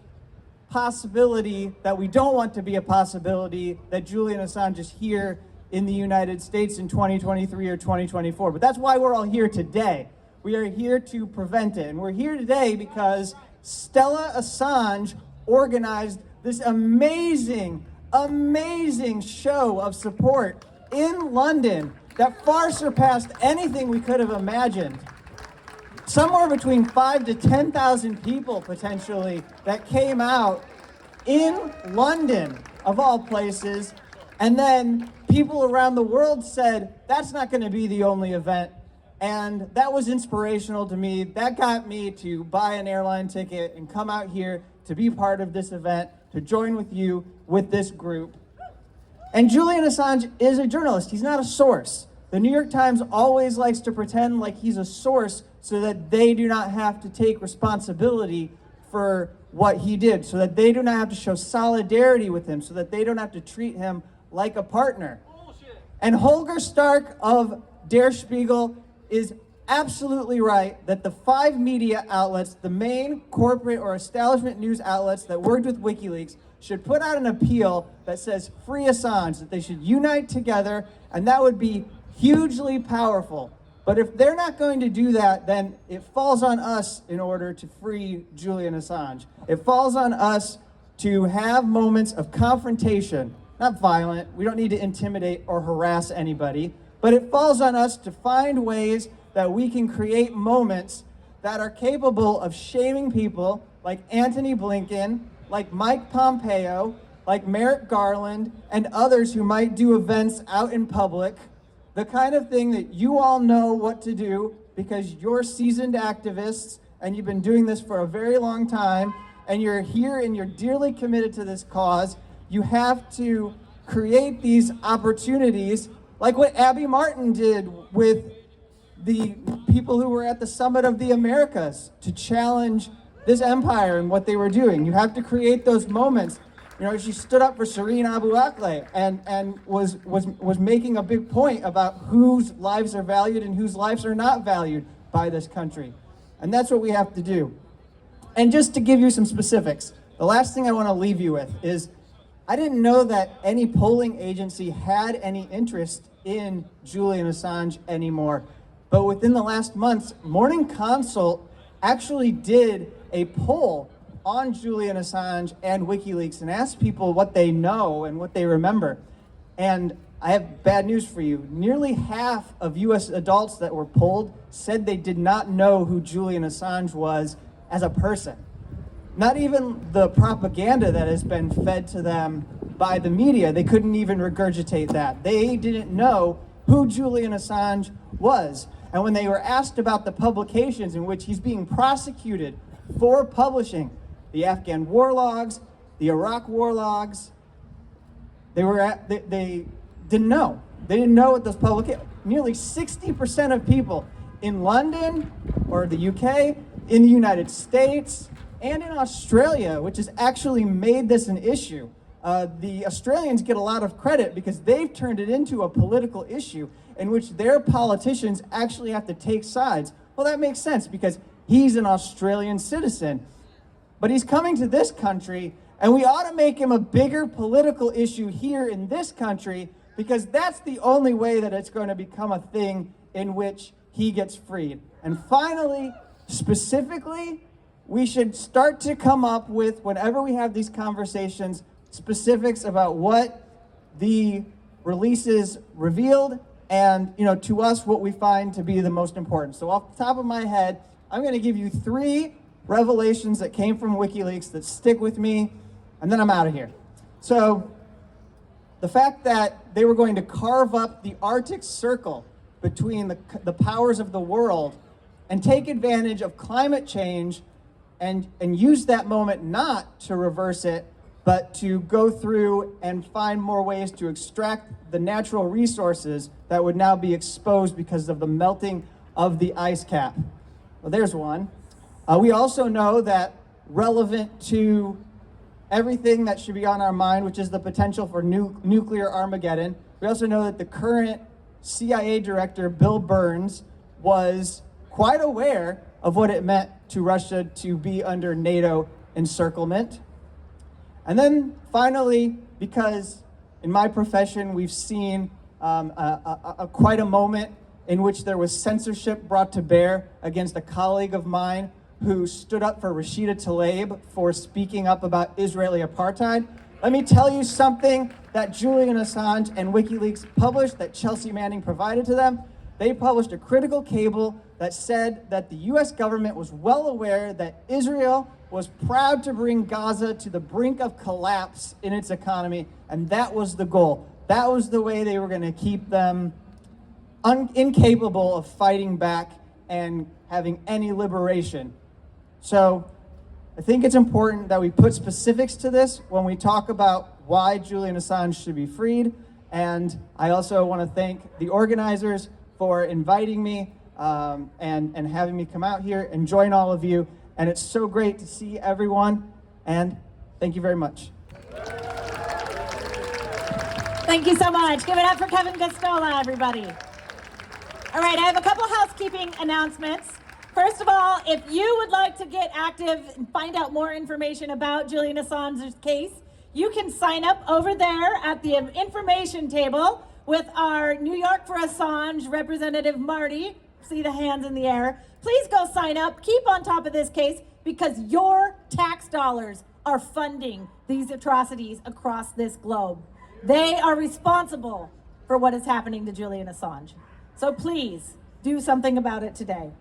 possibility that we don't want to be a possibility that Julian Assange is here in the United States in 2023 or 2024. But that's why we're all here today. We are here to prevent it. And we're here today because Stella Assange organized this amazing show of support in London that far surpassed anything we could have imagined. Somewhere between 5,000 to 10,000 people potentially that came out in London, of all places, and then people around the world said, that's not going to be the only event. And that was inspirational to me. That got me to buy an airline ticket and come out here to be part of this event, to join with you with this group. And Julian Assange is a journalist. He's not a source. The New York Times always likes to pretend like he's a source so that they do not have to take responsibility for what he did, so that they do not have to show solidarity with him, so that they don't have to treat him like a partner. Bullshit. And Holger Stark of Der Spiegel is absolutely right that the 5 media outlets, the main corporate or establishment news outlets that worked with WikiLeaks, should put out an appeal that says free Assange, that they should unite together, and that would be hugely powerful. But if they're not going to do that, then it falls on us in order to free Julian Assange. It falls on us to have moments of confrontation, not violent. We don't need to intimidate or harass anybody, but it falls on us to find ways that we can create moments that are capable of shaming people like Antony Blinken, like Mike Pompeo, like Merrick Garland, and others who might do events out in public. The kind of thing that you all know what to do because you're seasoned activists and you've been doing this for a very long time and you're here and you're dearly committed to this cause. You have to create these opportunities like what Abby Martin did with the people who were at the Summit of the Americas to challenge this empire and what they were doing. You have to create those moments. You know, she stood up for Shireen Abu Akleh and was making a big point about whose lives are valued and whose lives are not valued by this country. And that's what we have to do. And just to give you some specifics, the last thing I want to leave you with is I didn't know that any polling agency had any interest in Julian Assange anymore. But within the last months, Morning Consult actually did a poll on Julian Assange and WikiLeaks and asked people what they know and what they remember. And I have bad news for you. Nearly half of US adults that were polled said they did not know who Julian Assange was as a person. Not even the propaganda that has been fed to them by the media. They couldn't even regurgitate that. They didn't know who Julian Assange was. And when they were asked about the publications in which he's being prosecuted for publishing, the Afghan war logs, the Iraq war logs, they didn't know. They didn't know what those publications. Nearly 60% of people in London or the UK, in the United States, and in Australia, which has actually made this an issue. The Australians get a lot of credit because they've turned it into a political issue in which their politicians actually have to take sides. Well, that makes sense because he's an Australian citizen. But he's coming to this country, and we ought to make him a bigger political issue here in this country because that's the only way that it's going to become a thing in which he gets freed. And finally, specifically, we should start to come up with, whenever we have these conversations, specifics about what the releases revealed and, you know, to us, what we find to be the most important. So off the top of my head, I'm going to give you 3 revelations that came from WikiLeaks that stick with me, and then I'm out of here. So the fact that they were going to carve up the Arctic Circle between the powers of the world and take advantage of climate change and use that moment not to reverse it, but to go through and find more ways to extract the natural resources that would now be exposed because of the melting of the ice cap. Well, there's one. We also know that relevant to everything that should be on our mind, which is the potential for nuclear Armageddon, we also know that the current CIA director, Bill Burns, was quite aware of what it meant to Russia to be under NATO encirclement. And then finally, because in my profession, we've seen quite a moment in which there was censorship brought to bear against a colleague of mine who stood up for Rashida Tlaib for speaking up about Israeli apartheid. Let me tell you something that Julian Assange and WikiLeaks published that Chelsea Manning provided to them. They published a critical cable that said that the US government was well aware that Israel was proud to bring Gaza to the brink of collapse in its economy, and that was the goal. That was the way they were going to keep them incapable of fighting back and having any liberation. So I think it's important that we put specifics to this when we talk about why Julian Assange should be freed. And I also want to thank the organizers for inviting me and having me come out here and join all of you. And it's so great to see everyone. And thank you very much. Thank you so much. Give it up for Kevin Gosztola, everybody. All right, I have a couple housekeeping announcements. First of all, if you would like to get active and find out more information about Julian Assange's case, you can sign up over there at the information table with our New York for Assange representative, Marty. See the hands in the air. Please go sign up. Keep on top of this case because your tax dollars are funding these atrocities across this globe. They are responsible for what is happening to Julian Assange. So please do something about it today.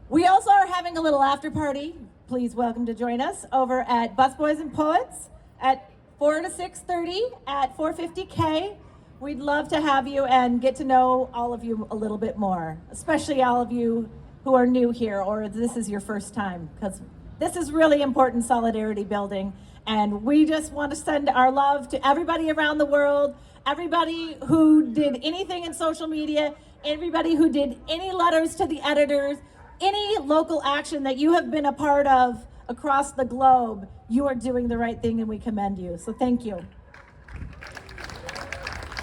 We also are having a little after party. Please welcome to join us over at Busboys and Poets at 4 to 6:30 at 450K. We'd love to have you and get to know all of you a little bit more, especially all of you who are new here or this is your first time, because this is really important solidarity building. And we just want to send our love to everybody around the world, everybody who did anything in social media, everybody who did any letters to the editors, any local action that you have been a part of across the globe. You are doing the right thing and we commend you. So thank you.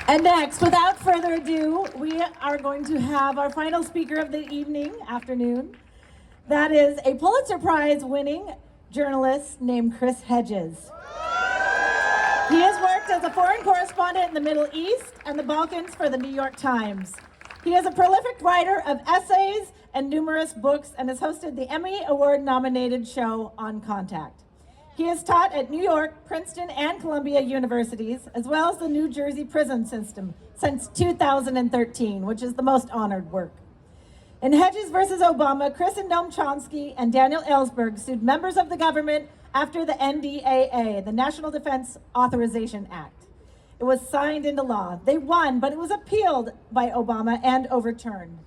And next, without further ado, we are going to have our final speaker of the afternoon. That is a Pulitzer Prize winning journalist named Chris Hedges. He has worked as a foreign correspondent in the Middle East and the Balkans for the New York Times. He is a prolific writer of essays and numerous books and has hosted the Emmy Award-nominated show On Contact. He has taught at New York, Princeton, and Columbia universities, as well as the New Jersey prison system since 2013, which is the most honored work. In Hedges versus Obama, Chris and Noam Chomsky and Daniel Ellsberg sued members of the government after the NDAA, the National Defense Authorization Act. It was signed into law. They won, but it was appealed by Obama and overturned.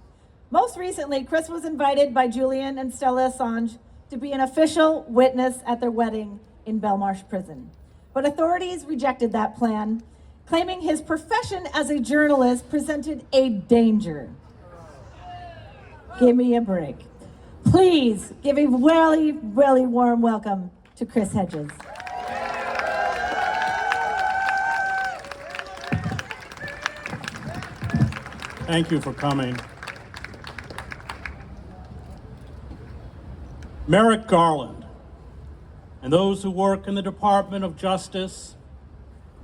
Most recently, Chris was invited by Julian and Stella Assange to be an official witness at their wedding in Belmarsh Prison. But authorities rejected that plan, claiming his profession as a journalist presented a danger. Give me a break. Please give a really, really warm welcome to Chris Hedges. Thank you for coming. Merrick Garland and those who work in the Department of Justice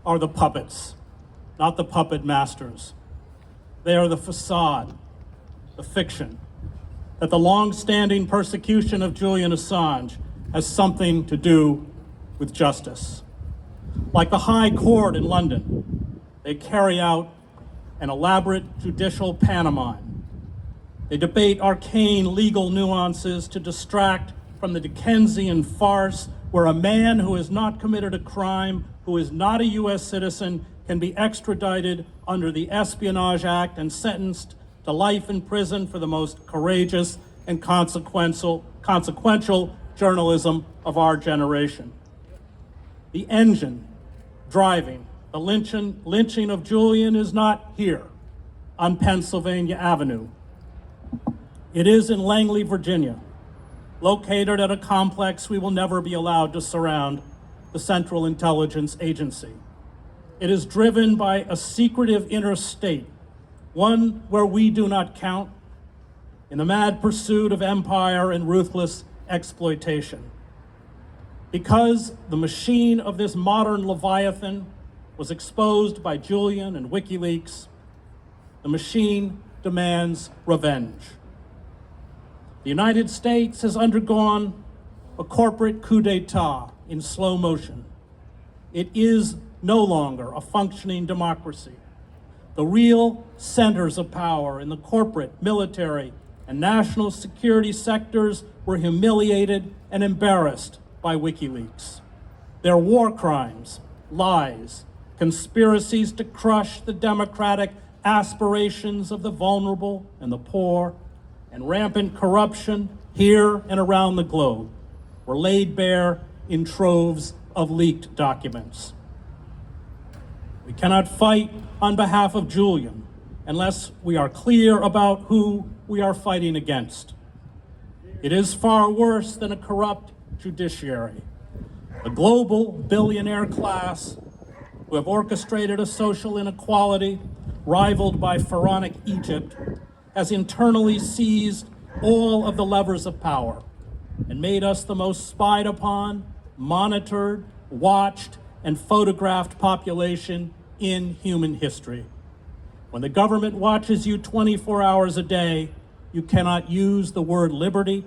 are the puppets, not the puppet masters. They are the facade, the fiction, that the long-standing persecution of Julian Assange has something to do with justice. Like the High Court in London, they carry out an elaborate judicial pantomime. They debate arcane legal nuances to distract from the Dickensian farce where a man who has not committed a crime, who is not a U.S. citizen, can be extradited under the Espionage Act and sentenced to life in prison for the most courageous and consequential journalism of our generation. The engine driving the lynching of Julian is not here on Pennsylvania Avenue. It is in Langley, Virginia, located at a complex we will never be allowed to surround, the Central Intelligence Agency. It is driven by a secretive interstate, one where we do not count, in the mad pursuit of empire and ruthless exploitation. Because the machine of this modern Leviathan was exposed by Julian and WikiLeaks, the machine demands revenge. The United States has undergone a corporate coup d'etat in slow motion. It is no longer a functioning democracy. The real centers of power in the corporate, military, and national security sectors were humiliated and embarrassed by WikiLeaks. Their war crimes, lies, conspiracies to crush the democratic aspirations of the vulnerable and the poor, and rampant corruption here and around the globe were laid bare in troves of leaked documents. We cannot fight on behalf of Julian unless we are clear about who we are fighting against. It is far worse than a corrupt judiciary. A global billionaire class who have orchestrated a social inequality rivaled by pharaonic Egypt has internally seized all of the levers of power and made us the most spied upon, monitored, watched, and photographed population in human history. When the government watches you 24 hours a day, you cannot use the word liberty.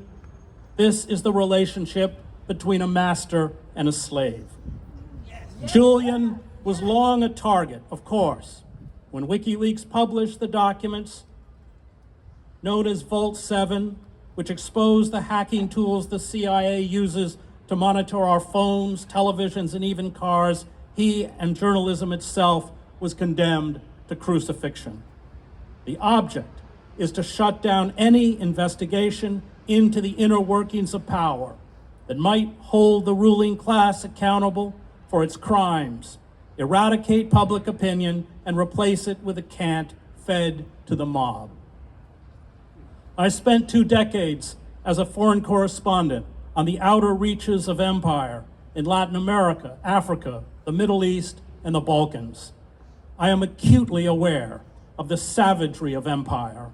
This is the relationship between a master and a slave. Julian was long a target, of course. When WikiLeaks published the documents known as Vault 7, which exposed the hacking tools the CIA uses to monitor our phones, televisions, and even cars, he and journalism itself was condemned to crucifixion. The object is to shut down any investigation into the inner workings of power that might hold the ruling class accountable for its crimes, eradicate public opinion, and replace it with a cant fed to the mob. I spent 2 decades as a foreign correspondent on the outer reaches of empire in Latin America, Africa, the Middle East, and the Balkans. I am acutely aware of the savagery of empire,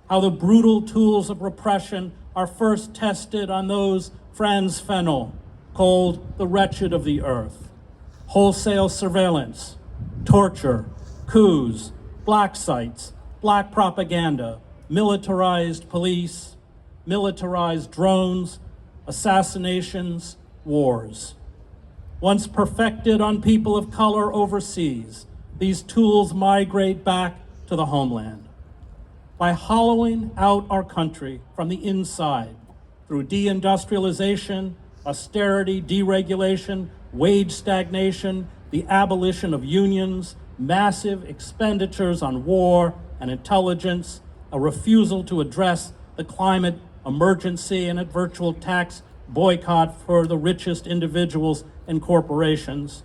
how the brutal tools of repression are first tested on those Franz Fanon called the wretched of the earth. Wholesale surveillance, torture, coups, black sites, black propaganda, militarized police, militarized drones, assassinations, wars. Once perfected on people of color overseas, these tools migrate back to the homeland. By hollowing out our country from the inside through deindustrialization, austerity, deregulation, wage stagnation, the abolition of unions, massive expenditures on war and intelligence, a refusal to address the climate emergency, and a virtual tax boycott for the richest individuals and corporations.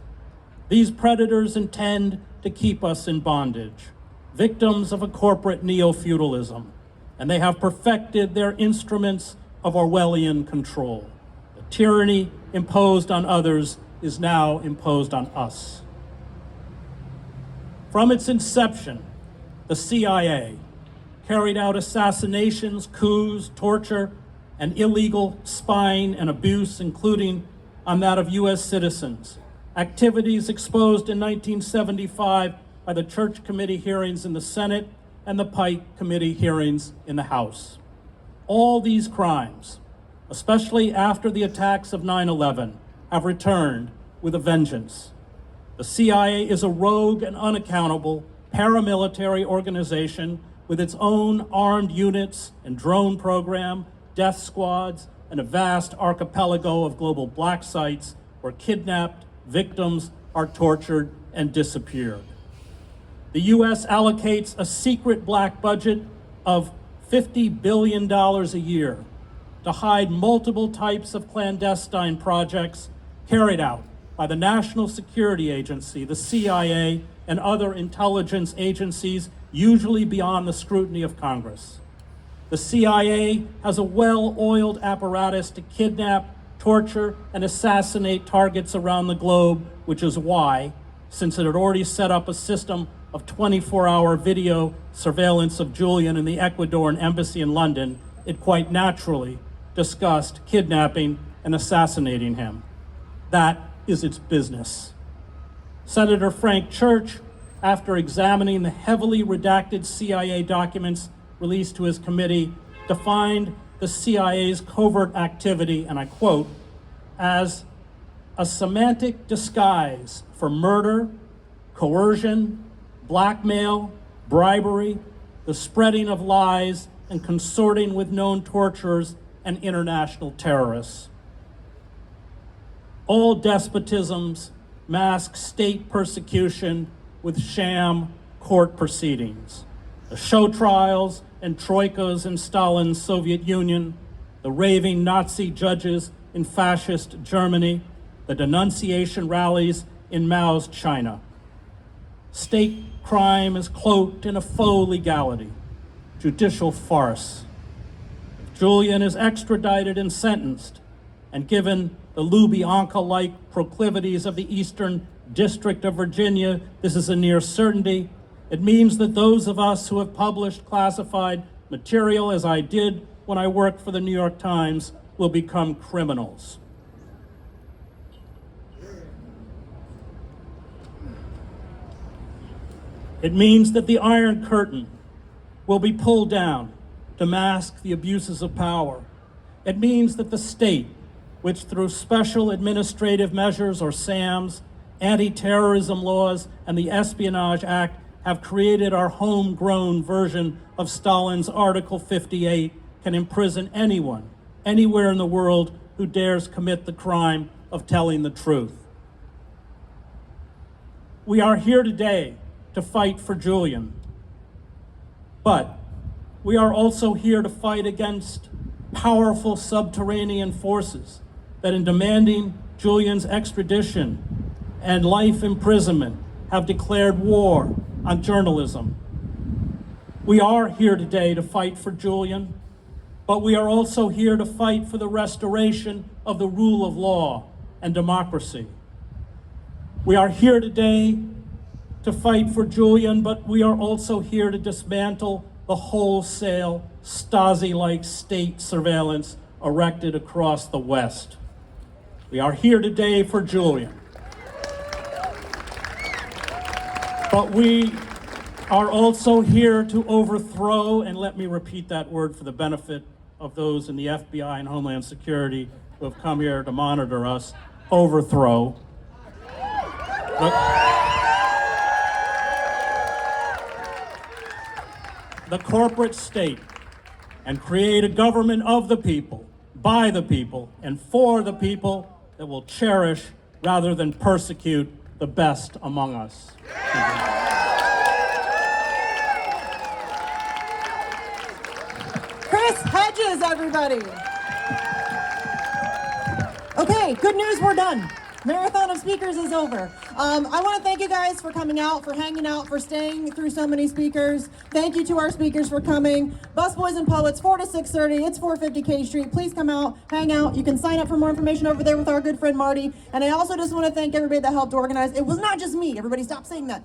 These predators intend to keep us in bondage, victims of a corporate neo-feudalism, and they have perfected their instruments of Orwellian control. The tyranny imposed on others is now imposed on us. From its inception, the CIA carried out assassinations, coups, torture, and illegal spying and abuse, including on that of U.S. citizens. Activities exposed in 1975 by the Church Committee hearings in the Senate and the Pike Committee hearings in the House. All these crimes, especially after the attacks of 9/11, have returned with a vengeance. The CIA is a rogue and unaccountable paramilitary organization with its own armed units and drone program, death squads, and a vast archipelago of global black sites where kidnapped victims are tortured and disappeared. The U.S. allocates a secret black budget of $50 billion a year to hide multiple types of clandestine projects carried out by the National Security Agency, the CIA, and other intelligence agencies, usually beyond the scrutiny of Congress. The CIA has a well-oiled apparatus to kidnap, torture, and assassinate targets around the globe, which is why, since it had already set up a system of 24-hour video surveillance of Julian in the Ecuadorian embassy in London, it quite naturally discussed kidnapping and assassinating him. That is its business. Senator Frank Church, after examining the heavily redacted CIA documents released to his committee, defined the CIA's covert activity, and I quote, as a semantic disguise for murder, coercion, blackmail, bribery, the spreading of lies, and consorting with known torturers and international terrorists. All despotisms mask state persecution with sham court proceedings, the show trials and troikas in Stalin's Soviet Union, the raving Nazi judges in fascist Germany, the denunciation rallies in Mao's China. State crime is cloaked in a faux legality, judicial farce. If Julian is extradited and sentenced, and given the Lubyanka-like proclivities of the Eastern District of Virginia, this is a near certainty. It means that those of us who have published classified material, as I did when I worked for the New York Times, will become criminals. It means that the Iron Curtain will be pulled down to mask the abuses of power. It means that the state, which through special administrative measures, or SAMs, anti-terrorism laws, and the Espionage Act, have created our homegrown version of Stalin's Article 58, can imprison anyone, anywhere in the world, who dares commit the crime of telling the truth. We are here today to fight for Julian, but we are also here to fight against powerful subterranean forces that, in demanding Julian's extradition and life imprisonment, have declared war on journalism. We are here today to fight for Julian, but we are also here to fight for the restoration of the rule of law and democracy. We are here today to fight for Julian, but we are also here to dismantle the wholesale Stasi-like state surveillance erected across the West. We are here today for Julian. But we are also here to overthrow, and let me repeat that word for the benefit of those in the FBI and Homeland Security who have come here to monitor us, overthrow the corporate state and create a government of the people, by the people, and for the people that will cherish rather than persecute the best among us. Hedges, everybody. Okay, good news, we're done. Marathon of speakers is over. I want to thank you guys for coming out, for hanging out, for staying through so many speakers. Thank you to our speakers for coming. Busboys and Poets, 4 to 6:30. It's 450 K Street. Please come out, hang out. You can sign up for more information over there with our good friend Marty. And I also just want to thank everybody that helped organize. It was not just me. Everybody stop saying that.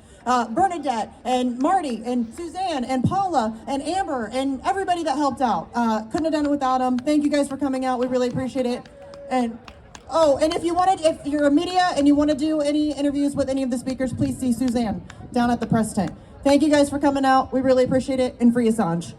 Bernadette and Marty and Suzanne and Paula and Amber and everybody that helped out. Couldn't have done it without them. Thank you guys for coming out. We really appreciate it. And if you're a media and you want to do any interviews with any of the speakers, please see Suzanne down at the press tent. Thank you guys for coming out. We really appreciate it. And free Assange.